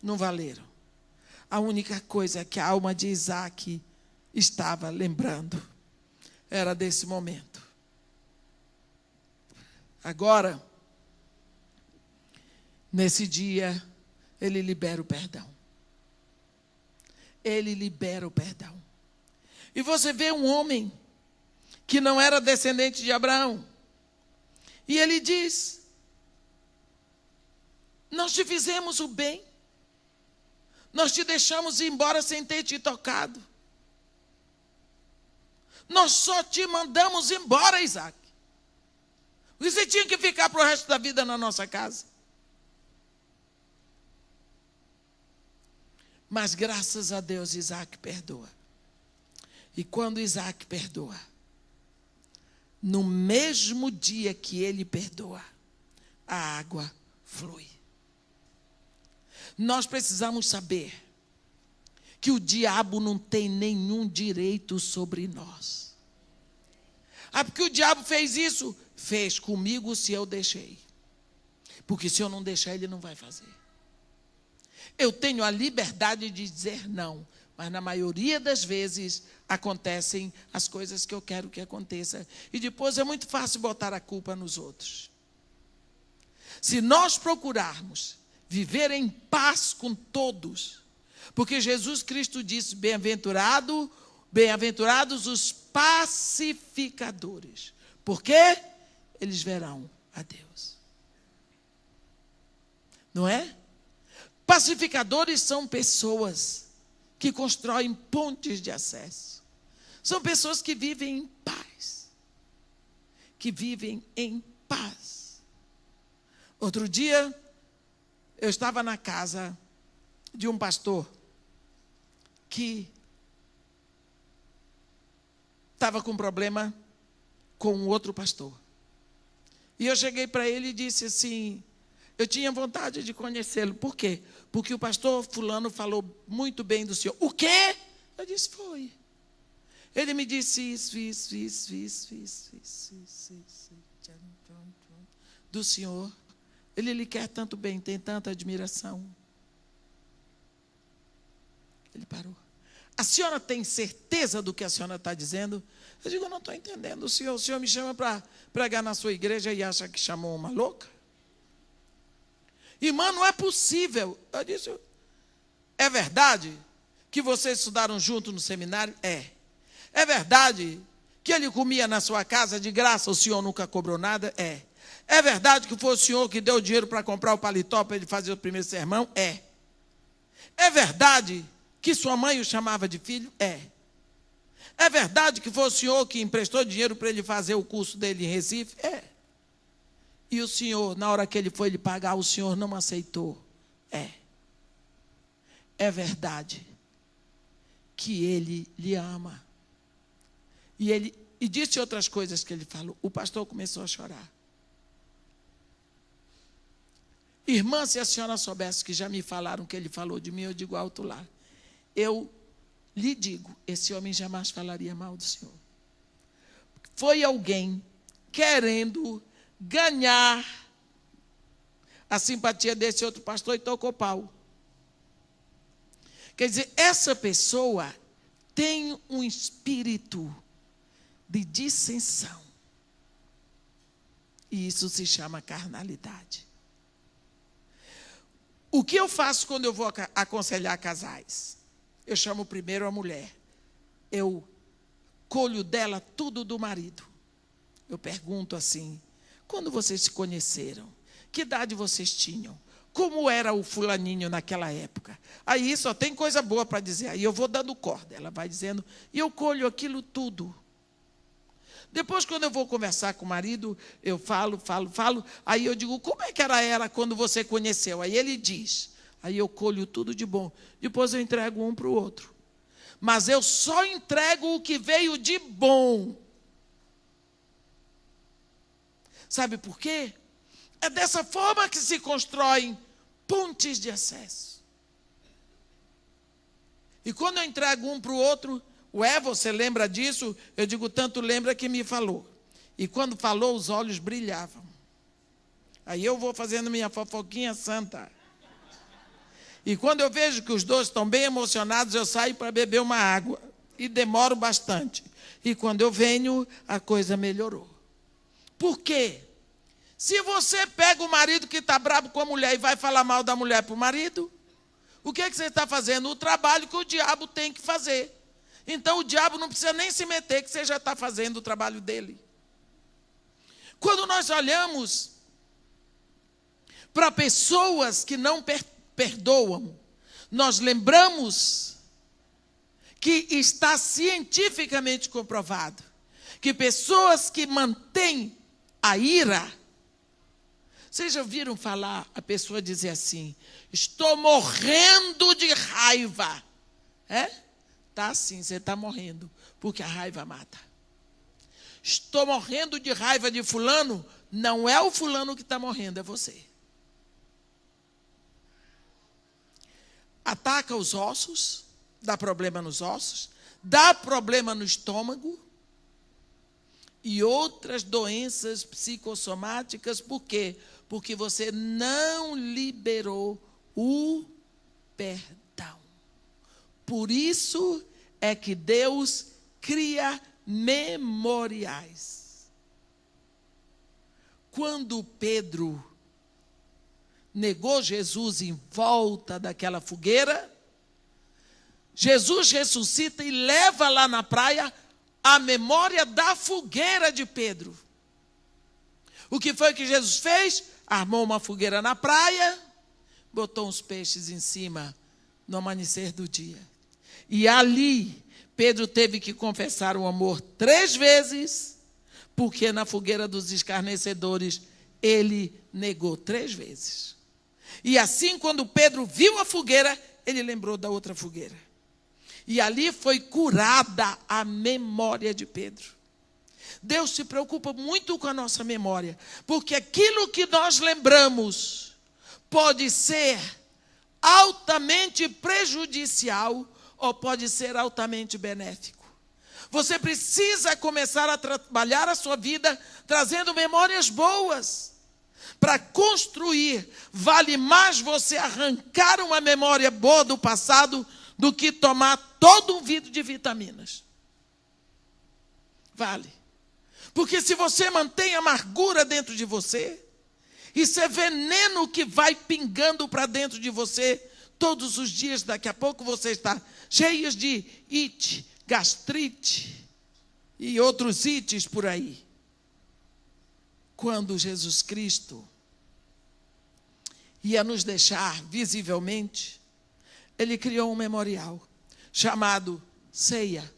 não valeram. A única coisa que a alma de Isaac estava lembrando era desse momento. Agora, nesse dia, ele libera o perdão. Ele libera o perdão. E você vê um homem que não era descendente de Abraão. E ele diz: nós te fizemos o bem. Nós te deixamos ir embora sem ter te tocado. Nós só te mandamos embora, Isaac. Você tinha que ficar para o resto da vida na nossa casa. Mas graças a Deus, Isaac perdoa. E quando Isaac perdoa, no mesmo dia que ele perdoa, a água flui. Nós precisamos saber que o diabo não tem nenhum direito sobre nós. Ah, porque o diabo fez isso? Fez comigo se eu deixei. Porque se eu não deixar, ele não vai fazer. Eu tenho a liberdade de dizer não, mas na maioria das vezes acontecem as coisas que eu quero que aconteça. E depois é muito fácil botar a culpa nos outros. Se nós procurarmos viver em paz com todos, porque Jesus Cristo disse: bem-aventurados os pacificadores, porque eles verão a Deus. Não é? Pacificadores são pessoas que constroem pontes de acesso. São pessoas que vivem em paz. Que vivem em paz. Outro dia, eu estava na casa de um pastor que estava com problema com um outro pastor. E eu cheguei para ele e disse assim: eu tinha vontade de conhecê-lo. Por quê? Porque o pastor fulano falou muito bem do senhor. O quê? Eu disse: foi. Ele me disse isso. Do senhor. Ele lhe quer tanto bem, tem tanta admiração. Ele parou. A senhora tem certeza do que a senhora está dizendo? Eu digo, eu não estou entendendo. O senhor me chama para pregar na sua igreja e acha que chamou uma louca? Irmã, não é possível. Eu disse, é verdade que vocês estudaram junto no seminário? É. É verdade que ele comia na sua casa de graça, o senhor nunca cobrou nada? É. É verdade que foi o senhor que deu o dinheiro para comprar o paletó para ele fazer o primeiro sermão? É. É verdade que sua mãe o chamava de filho? É. É verdade que foi o senhor que emprestou dinheiro para ele fazer o curso dele em Recife? É. E o senhor, na hora que ele foi lhe pagar, o senhor não aceitou? É. É verdade que ele lhe ama. E disse outras coisas que ele falou. O pastor começou a chorar. Irmã, se a senhora soubesse que já me falaram que ele falou de mim, eu digo alto lá. Eu lhe digo, esse homem jamais falaria mal do senhor. Foi alguém querendo ganhar a simpatia desse outro pastor e tocou pau. Quer dizer, essa pessoa tem um espírito de dissensão. E isso se chama carnalidade. O que eu faço quando eu vou aconselhar casais? Eu chamo primeiro a mulher. Eu colho dela tudo do marido. Eu pergunto assim, quando vocês se conheceram, que idade vocês tinham? Como era o fulaninho naquela época? Aí só tem coisa boa para dizer. Aí eu vou dando corda. Ela vai dizendo, e eu colho aquilo tudo. Depois, quando eu vou conversar com o marido, eu falo. Aí eu digo, como é que era ela quando você conheceu? Aí ele diz. Aí eu colho tudo de bom. Depois eu entrego um para o outro. Mas eu só entrego o que veio de bom. Sabe por quê? É dessa forma que se constroem pontes de acesso. E quando eu entrego um para o outro, você lembra disso? Eu digo, tanto lembra que me falou. E quando falou, os olhos brilhavam. Aí eu vou fazendo minha fofoquinha santa. E quando eu vejo que os dois estão bem emocionados, eu saio para beber uma água. E demoro bastante. E quando eu venho, a coisa melhorou. Por quê? Se você pega o marido que está bravo com a mulher e vai falar mal da mulher para o marido, o que você está fazendo? O trabalho que o diabo tem que fazer. Então o diabo não precisa nem se meter, que você já está fazendo o trabalho dele. Quando nós olhamos para pessoas que não perdoam, nós lembramos que está cientificamente comprovado que pessoas que mantêm a ira, vocês já ouviram falar a pessoa dizer assim, estou morrendo de raiva. Tá sim, você está morrendo, porque a raiva mata. Estou morrendo de raiva de fulano, não é o fulano que está morrendo, é você. Ataca os ossos, dá problema nos ossos, dá problema no estômago e outras doenças psicossomáticas. Por quê? Porque você não liberou o perdão. Por isso é que Deus cria memoriais. Quando Pedro negou Jesus em volta daquela fogueira, Jesus ressuscita e leva lá na praia a memória da fogueira de Pedro. O que foi que Jesus fez? Armou uma fogueira na praia, botou uns peixes em cima no amanhecer do dia. E ali, Pedro teve que confessar o amor 3 vezes, porque na fogueira dos escarnecedores, ele negou 3 vezes. E assim, quando Pedro viu a fogueira, ele lembrou da outra fogueira. E ali foi curada a memória de Pedro. Deus se preocupa muito com a nossa memória, porque aquilo que nós lembramos pode ser altamente prejudicial ou pode ser altamente benéfico. Você precisa começar a trabalhar a sua vida trazendo memórias boas. para construir, vale mais você arrancar uma memória boa do passado do que tomar todo um vidro de vitaminas. Vale. Porque se você mantém amargura dentro de você, isso é veneno que vai pingando para dentro de você todos os dias. Daqui a pouco você está cheio de ite, gastrite e outros ites por aí. Quando Jesus Cristo ia nos deixar visivelmente, ele criou um memorial chamado ceia.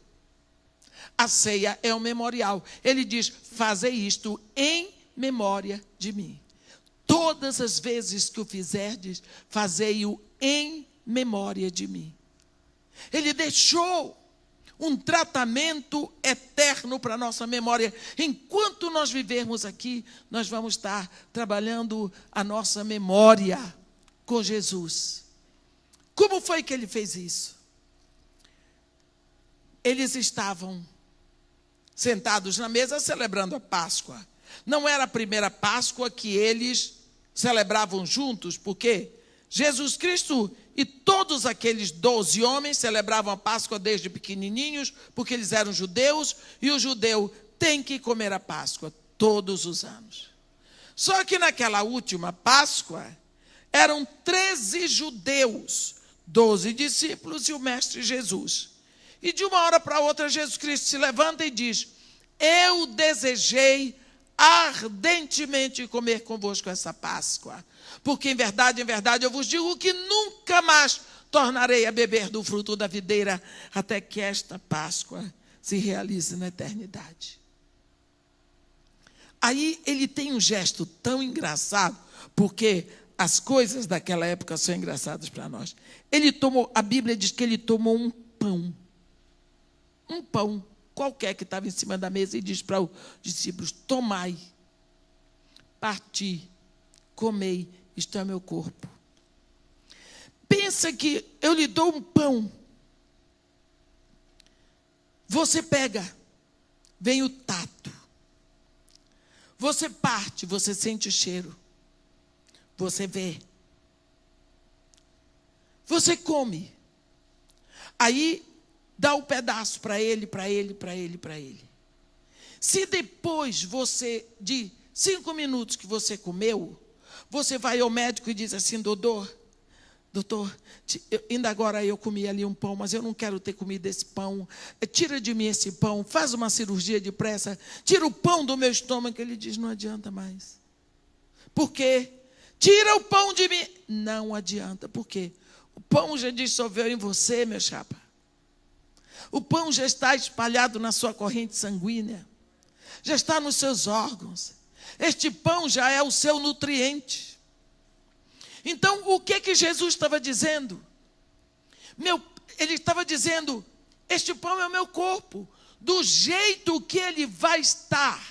A ceia é um memorial. Ele diz: fazei isto em memória de mim. Todas as vezes que o fizerdes, fazei-o em memória de mim. Ele deixou um tratamento eterno para a nossa memória. Enquanto nós vivermos aqui, nós vamos estar trabalhando a nossa memória com Jesus. Como foi que ele fez isso? Eles estavam sentados na mesa celebrando a Páscoa. Não era a primeira Páscoa que eles celebravam juntos, porque Jesus Cristo e todos aqueles 12 homens celebravam a Páscoa desde pequenininhos, porque eles eram judeus, e o judeu tem que comer a Páscoa todos os anos. Só que naquela última Páscoa, eram 13 judeus, 12 discípulos e o Mestre Jesus. E de uma hora para outra, Jesus Cristo se levanta e diz: eu desejei ardentemente comer convosco essa Páscoa, porque em verdade eu vos digo que nunca mais tornarei a beber do fruto da videira, até que esta Páscoa se realize na eternidade. Aí ele tem um gesto tão engraçado, porque as coisas daquela época são engraçadas para nós. A Bíblia diz que ele tomou um pão qualquer que estava em cima da mesa e diz para os discípulos: tomai, parti, comei, isto é meu corpo. Pensa que eu lhe dou um pão, você pega, vem o tato, você parte, você sente o cheiro, você vê, você come, aí dá o pedaço para ele. Se depois de 5 minutos que você comeu, você vai ao médico e diz assim: doutor, ainda agora eu comi ali um pão, mas eu não quero ter comido esse pão, tira de mim esse pão, faz uma cirurgia depressa, tira o pão do meu estômago. Ele diz: não adianta mais. Por quê? Tira o pão de mim. Não adianta. Por quê? O pão já dissolveu em você, meu chapa. O pão já está espalhado na sua corrente sanguínea, já está nos seus órgãos. Este pão já é o seu nutriente. Então, o que Jesus estava dizendo? Ele estava dizendo: este pão é o meu corpo. Do jeito que ele vai estar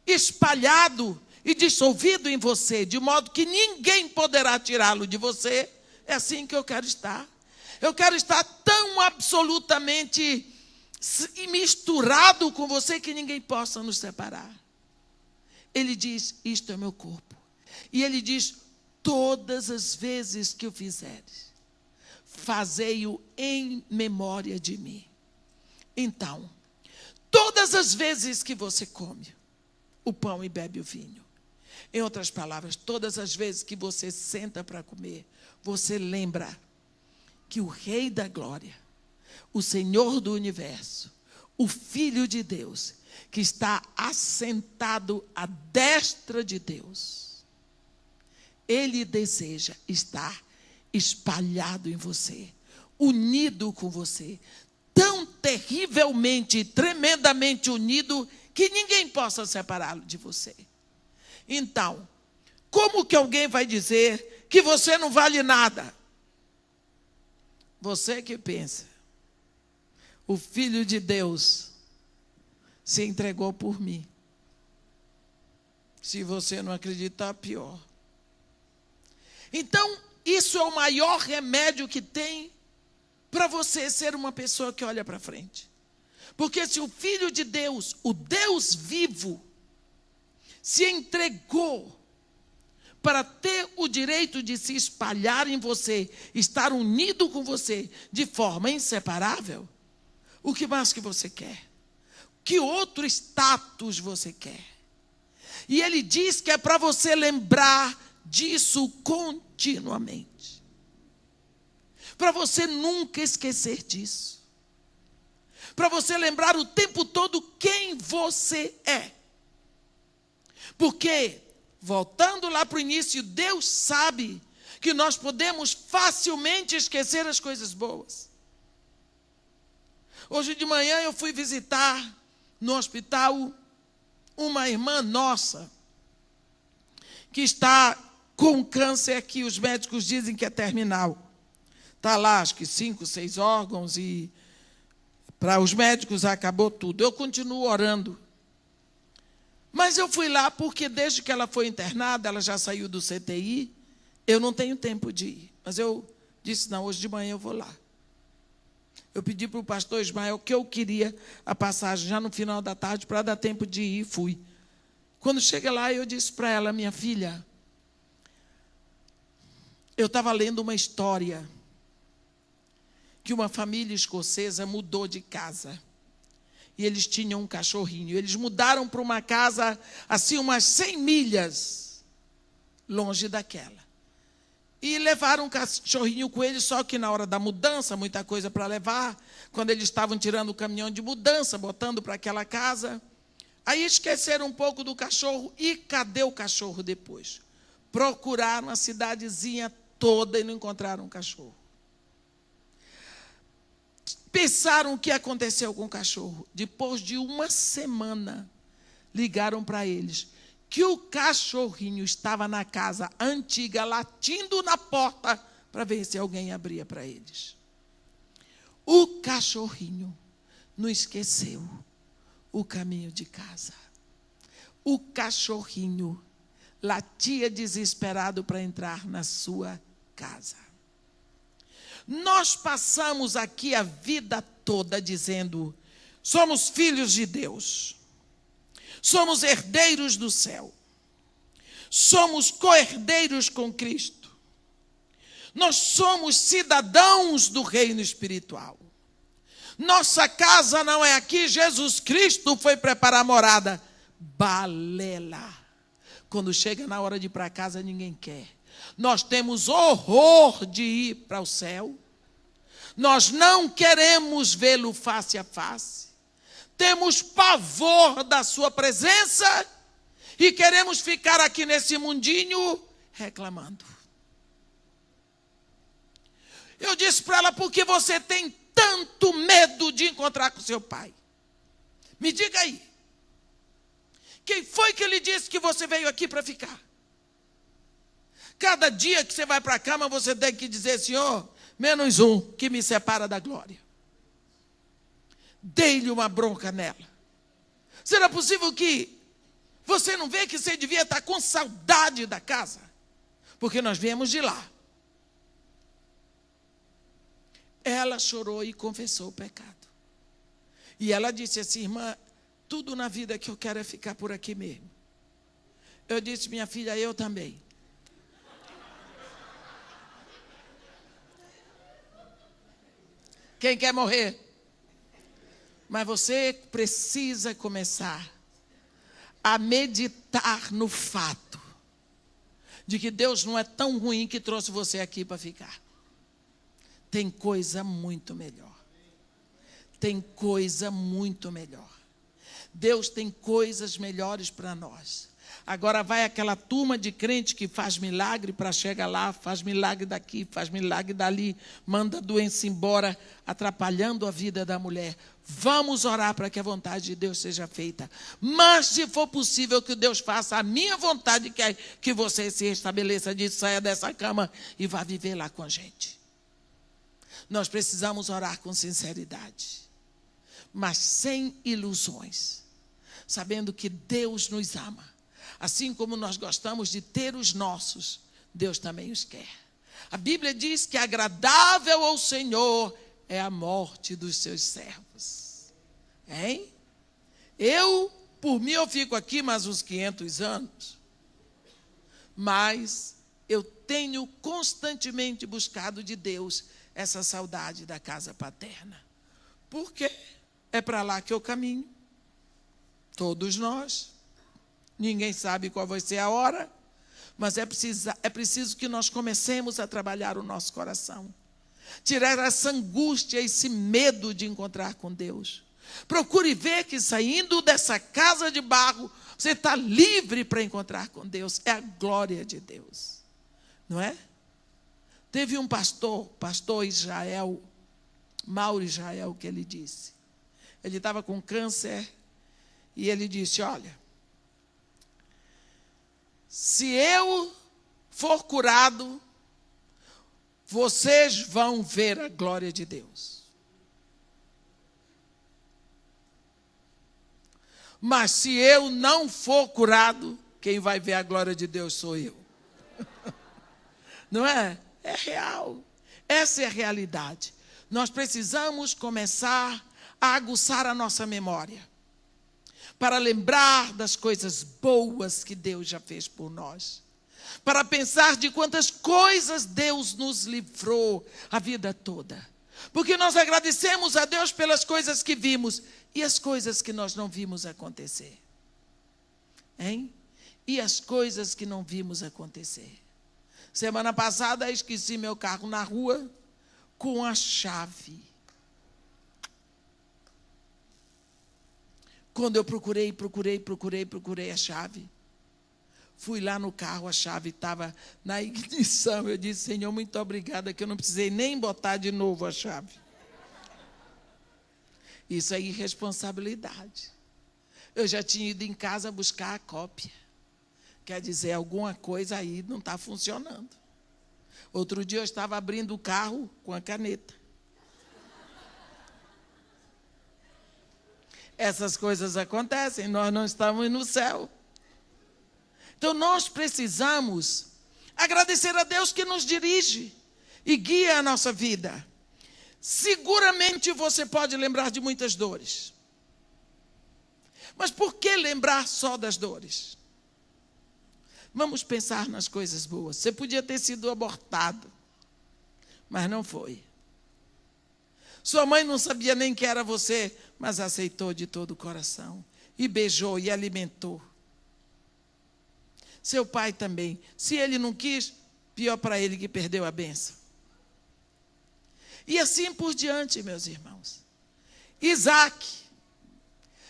espalhado e dissolvido em você, de modo que ninguém poderá tirá-lo de você, é assim que eu quero estar. Eu quero estar tão absolutamente misturado com você que ninguém possa nos separar. Ele diz: isto é meu corpo. E ele diz: todas as vezes que o fizeres, fazei-o em memória de mim. Então, todas as vezes que você come o pão e bebe o vinho, em outras palavras, todas as vezes que você senta para comer, você lembra que o Rei da Glória, o Senhor do Universo, o Filho de Deus, que está assentado à destra de Deus, ele deseja estar espalhado em você, unido com você, tão terrivelmente, tremendamente unido, que ninguém possa separá-lo de você. Então, como que alguém vai dizer que você não vale nada? Você que pensa. O Filho de Deus se entregou por mim. Se você não acreditar, pior. Então, isso é o maior remédio que tem para você ser uma pessoa que olha para frente. Porque se o Filho de Deus, o Deus vivo, se entregou para ter o direito de se espalhar em você, estar unido com você de forma inseparável, o que mais que você quer? Que outro status você quer? E ele diz que é para você lembrar disso continuamente. Para você nunca esquecer disso. Para você lembrar o tempo todo quem você é. Porque, voltando lá para o início, Deus sabe que nós podemos facilmente esquecer as coisas boas. Hoje de manhã eu fui visitar no hospital uma irmã nossa que está com câncer que os médicos dizem que é terminal. Está lá, acho que 5, 6 órgãos e para os médicos acabou tudo. Eu continuo orando. Mas eu fui lá porque desde que ela foi internada, ela já saiu do CTI, eu não tenho tempo de ir. Mas eu disse, não, hoje de manhã eu vou lá. Eu pedi para o pastor Ismael que eu queria a passagem já no final da tarde para dar tempo de ir e fui. Quando cheguei lá, eu disse para ela, minha filha, eu estava lendo uma história que uma família escocesa mudou de casa. E eles tinham um cachorrinho. Eles mudaram para uma casa, assim, umas 100 milhas longe daquela. E levaram um cachorrinho com eles, só que na hora da mudança, muita coisa para levar, quando eles estavam tirando o caminhão de mudança, botando para aquela casa, aí esqueceram um pouco do cachorro. E cadê o cachorro depois? Procuraram a cidadezinha toda e não encontraram o cachorro. Pensaram o que aconteceu com o cachorro. Depois de uma semana, ligaram para eles que o cachorrinho estava na casa antiga, latindo na porta para ver se alguém abria para eles. O cachorrinho não esqueceu o caminho de casa. O cachorrinho latia desesperado para entrar na sua casa. Nós passamos aqui a vida toda dizendo, somos filhos de Deus, somos herdeiros do céu, somos co-herdeiros com Cristo, nós somos cidadãos do reino espiritual. Nossa casa não é aqui, Jesus Cristo foi preparar morada. Balela. Quando chega na hora de ir para casa, ninguém quer. Nós temos horror de ir para o céu. Nós não queremos vê-lo face a face. Temos pavor da sua presença e queremos ficar aqui nesse mundinho reclamando. Eu disse para ela, por que você tem tanto medo de encontrar com seu pai? Me diga aí. Quem foi que lhe disse que você veio aqui para ficar? Cada dia que você vai para a cama, você tem que dizer, Senhor, menos um que me separa da glória. Dei-lhe uma bronca nela. Será possível que você não vê que você devia estar com saudade da casa? Porque nós viemos de lá. Ela chorou e confessou o pecado. E ela disse assim, irmã, tudo na vida que eu quero é ficar por aqui mesmo. Eu disse, minha filha, eu também. Quem quer morrer? Mas você precisa começar a meditar no fato de que Deus não é tão ruim que trouxe você aqui para ficar. Tem coisa muito melhor. Tem coisa muito melhor. Deus tem coisas melhores para nós. Agora vai aquela turma de crente que faz milagre para chegar lá, faz milagre daqui, faz milagre dali, manda a doença embora, atrapalhando a vida da mulher. Vamos orar para que a vontade de Deus seja feita. Mas se for possível que Deus faça a minha vontade, que você se estabeleça disso, saia dessa cama e vá viver lá com a gente. Nós precisamos orar com sinceridade, mas sem ilusões, sabendo que Deus nos ama. Assim como nós gostamos de ter os nossos, Deus também os quer. A Bíblia diz que agradável ao Senhor é a morte dos seus servos. Hein? Por mim, eu fico aqui mais uns 500 anos. mas eu tenho constantemente buscado de Deus essa saudade da casa paterna. Porque é para lá que eu caminho. Todos nós. Ninguém sabe qual vai ser a hora, mas é preciso que nós comecemos a trabalhar o nosso coração. Tirar essa angústia, esse medo de encontrar com Deus. Procure ver que saindo dessa casa de barro, você está livre para encontrar com Deus. É a glória de Deus. Não é? Teve um pastor Israel, Mauro Israel, que ele disse. Ele estava com câncer e ele disse, olha, se eu for curado, vocês vão ver a glória de Deus. Mas se eu não for curado, quem vai ver a glória de Deus sou eu. Não é? É real. Essa é a realidade. Nós precisamos começar a aguçar a nossa memória, para lembrar das coisas boas que Deus já fez por nós, para pensar de quantas coisas Deus nos livrou a vida toda, porque nós agradecemos a Deus pelas coisas que vimos e as coisas que nós não vimos acontecer, hein? E as coisas que não vimos acontecer. Semana passada esqueci meu carro na rua com a chave. Quando eu procurei a chave, fui lá no carro, a chave estava na ignição. Eu disse, Senhor, muito obrigada, que eu não precisei nem botar de novo a chave. Isso é irresponsabilidade. Eu já tinha ido em casa buscar a cópia. Quer dizer, alguma coisa aí não está funcionando. Outro dia eu estava abrindo o carro com a caneta. Essas coisas acontecem, nós não estamos no céu. Então nós precisamos agradecer a Deus que nos dirige e guia a nossa vida. Seguramente você pode lembrar de muitas dores. Mas por que lembrar só das dores? Vamos pensar nas coisas boas. Você podia ter sido abortado, mas não foi. Sua mãe não sabia nem que era você, mas aceitou de todo o coração. E beijou e alimentou. Seu pai também. Se ele não quis, pior para ele que perdeu a bênção. E assim por diante, meus irmãos. Isaac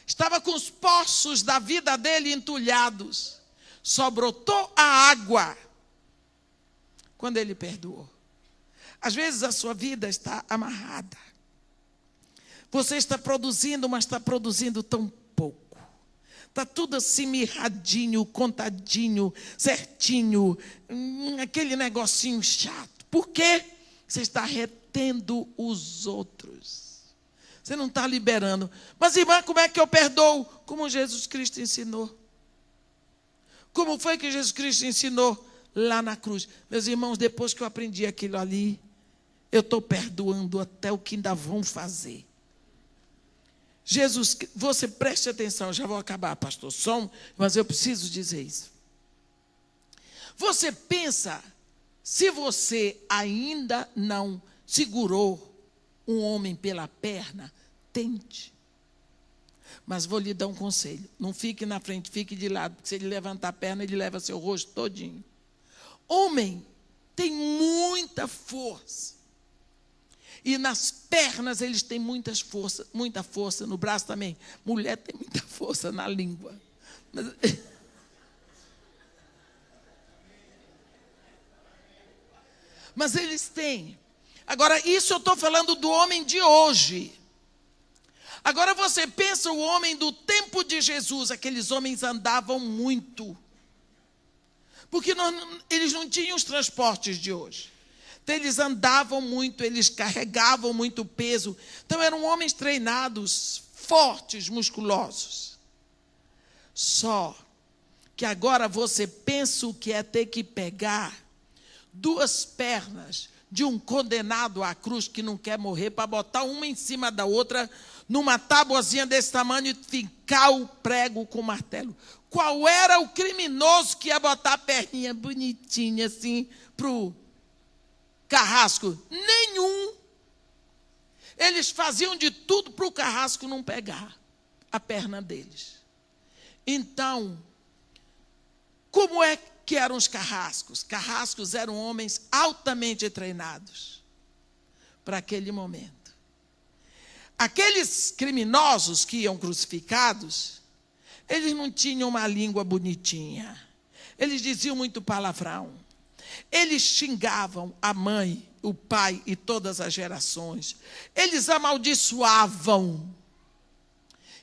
estava com os poços da vida dele entulhados. Só brotou a água quando ele perdoou. Às vezes a sua vida está amarrada. Você está produzindo, mas está produzindo tão pouco. Está tudo assim mirradinho, contadinho, certinho, aquele negocinho chato. Por quê? Você está retendo os outros. Você não está liberando. Mas, irmã, como é que eu perdoo? Como Jesus Cristo ensinou. Como foi que Jesus Cristo ensinou lá na cruz? Meus irmãos, depois que eu aprendi aquilo ali, eu estou perdoando até o que ainda vão fazer. Jesus, você preste atenção, já vou acabar, pastor, mas eu preciso dizer isso. Você pensa, se você ainda não segurou um homem pela perna, tente. Mas vou lhe dar um conselho, não fique na frente, fique de lado, porque se ele levantar a perna, ele leva seu rosto todinho. Homem tem muita força. E nas pernas eles têm muita força, no braço também. Mulher tem muita força na língua. Mas eles têm. Agora, isso eu estou falando do homem de hoje. Agora você pensa o homem do tempo de Jesus, aqueles homens andavam muito. Porque eles não tinham os transportes de hoje. Então, eles andavam muito, eles carregavam muito peso. Então, eram homens treinados, fortes, musculosos. Só que agora você pensa o que é ter que pegar 2 pernas de um condenado à cruz que não quer morrer, para botar uma em cima da outra, numa tábuazinha desse tamanho e fincar o prego com o martelo. Qual era o criminoso que ia botar a perninha bonitinha assim para o carrasco? Nenhum. Eles faziam de tudo para o carrasco não pegar a perna deles. Então, como é que eram os carrascos? Carrascos eram homens altamente treinados para aquele momento. Aqueles criminosos que iam crucificados, eles não tinham uma língua bonitinha. Eles diziam muito palavrão. Eles xingavam a mãe, o pai e todas as gerações. Eles amaldiçoavam.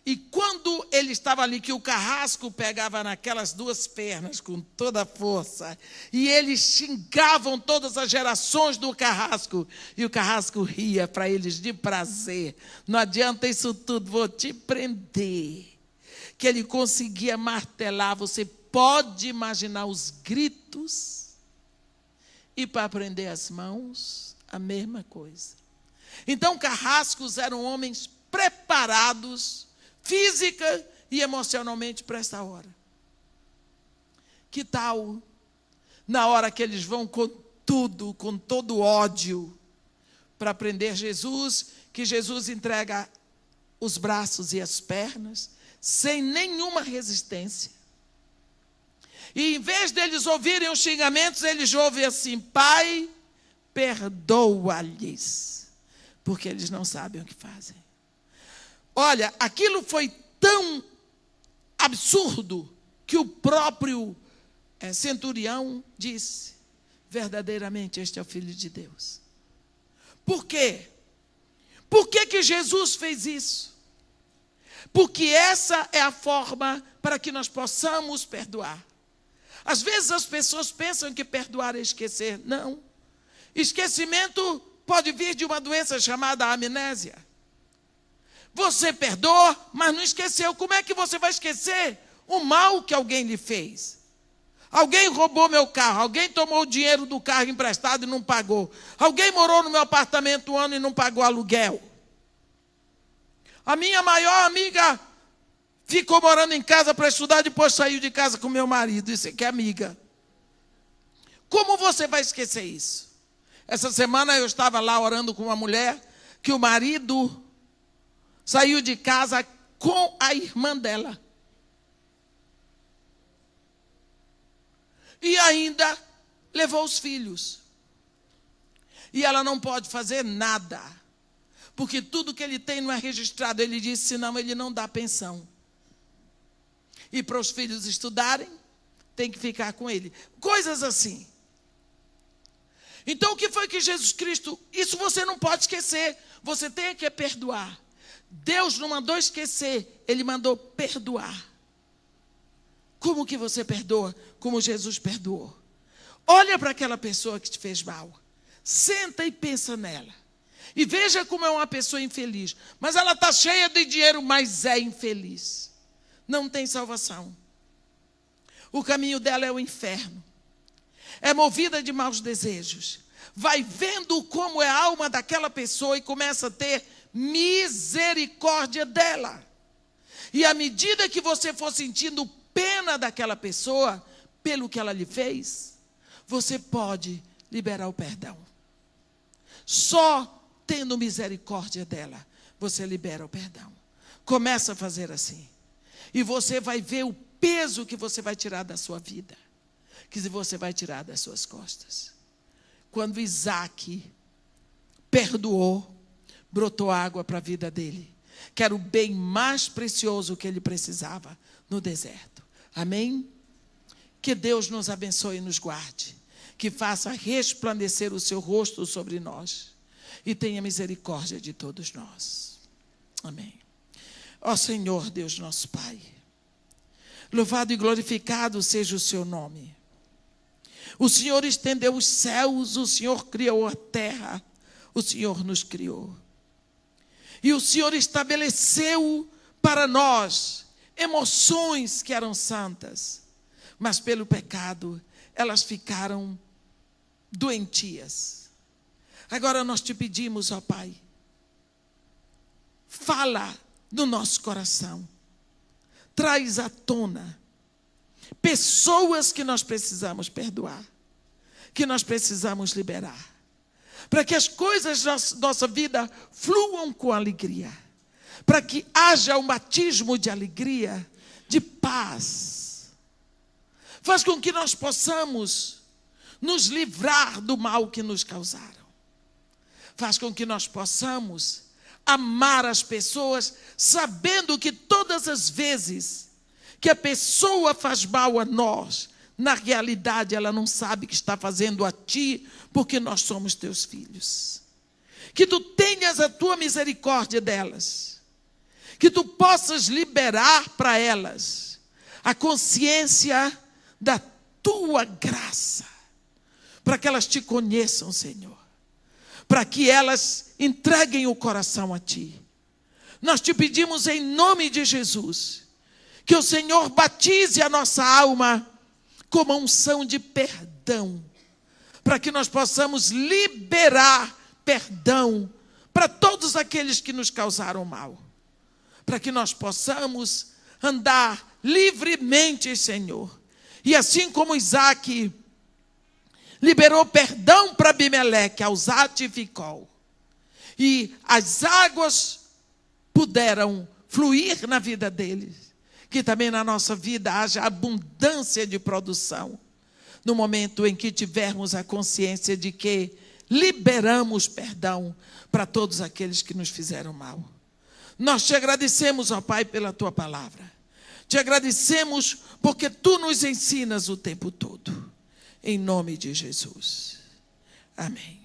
E quando ele estava ali, que o carrasco pegava naquelas duas pernas com toda a força, e eles xingavam todas as gerações do carrasco, e o carrasco ria para eles de prazer. Não adianta isso tudo, vou te prender. Que ele conseguia martelar, você pode imaginar os gritos, e para prender as mãos, a mesma coisa. Então, carrascos eram homens preparados, física e emocionalmente para essa hora. Que tal, na hora que eles vão com tudo, com todo ódio, para prender Jesus, que Jesus entrega os braços e as pernas, sem nenhuma resistência. E em vez deles ouvirem os xingamentos, eles ouvem assim: Pai, perdoa-lhes, porque eles não sabem o que fazem. Olha, aquilo foi tão absurdo que o próprio centurião disse: verdadeiramente este é o Filho de Deus. Por quê? Por que Jesus fez isso? Porque essa é a forma para que nós possamos perdoar. Às vezes as pessoas pensam que perdoar é esquecer. Não. Esquecimento pode vir de uma doença chamada amnésia. Você perdoa, mas não esqueceu. Como é que você vai esquecer o mal que alguém lhe fez? Alguém roubou meu carro, alguém tomou o dinheiro do carro emprestado e não pagou. Alguém morou no meu apartamento um ano e não pagou aluguel. A minha maior amiga ficou morando em casa para estudar, depois saiu de casa com meu marido. Isso aqui é amiga. Como você vai esquecer isso? Essa semana eu estava lá orando com uma mulher que o marido saiu de casa com a irmã dela. E ainda levou os filhos. E ela não pode fazer nada, porque tudo que ele tem não é registrado. Ele disse, senão ele não dá pensão. E para os filhos estudarem, tem que ficar com ele. Coisas assim. Então o que foi que Jesus Cristo... Isso você não pode esquecer. Você tem que perdoar. Deus não mandou esquecer, Ele mandou perdoar. Como que você perdoa? Como Jesus perdoou. Olha para aquela pessoa que te fez mal. Senta e pensa nela. E veja como é uma pessoa infeliz. Mas ela está cheia de dinheiro, mas é infeliz. Não tem salvação. O caminho dela é o inferno. É movida de maus desejos. Vai vendo como é a alma daquela pessoa e começa a ter misericórdia dela. E à medida que você for sentindo pena daquela pessoa, pelo que ela lhe fez, você pode liberar o perdão. Só tendo misericórdia dela, você libera o perdão. Começa a fazer assim. E você vai ver o peso que você vai tirar da sua vida, que você vai tirar das suas costas. Quando Isaac perdoou, brotou água para a vida dele, que era o bem mais precioso que ele precisava no deserto. Amém? Que Deus nos abençoe e nos guarde, que faça resplandecer o seu rosto sobre nós e tenha misericórdia de todos nós. Amém. Ó Senhor Deus nosso Pai, louvado e glorificado seja o seu nome. O Senhor estendeu os céus, o Senhor criou a terra, o Senhor nos criou. E o Senhor estabeleceu para nós emoções que eram santas, mas pelo pecado elas ficaram doentias. Agora nós te pedimos, ó Pai, fala no nosso coração. Traz à tona pessoas que nós precisamos perdoar, que nós precisamos liberar, para que as coisas da nossa vida fluam com alegria, para que haja um batismo de alegria, de paz. Faz com que nós possamos nos livrar do mal que nos causaram. Faz com que nós possamos amar as pessoas, sabendo que todas as vezes que a pessoa faz mal a nós, na realidade ela não sabe que está fazendo a ti, porque nós somos teus filhos. Que tu tenhas a tua misericórdia delas, que tu possas liberar para elas a consciência da tua graça, para que elas te conheçam, Senhor, para que elas entreguem o coração a ti. Nós te pedimos em nome de Jesus, que o Senhor batize a nossa alma com uma unção de perdão, para que nós possamos liberar perdão para todos aqueles que nos causaram mal, para que nós possamos andar livremente, Senhor. E assim como Isaac liberou perdão para Abimeleque, Auzate e Ficol, e as águas puderam fluir na vida deles, que também na nossa vida haja abundância de produção, no momento em que tivermos a consciência de que liberamos perdão para todos aqueles que nos fizeram mal. Nós te agradecemos, ó Pai, pela tua palavra. Te agradecemos porque tu nos ensinas o tempo todo. Em nome de Jesus. Amém.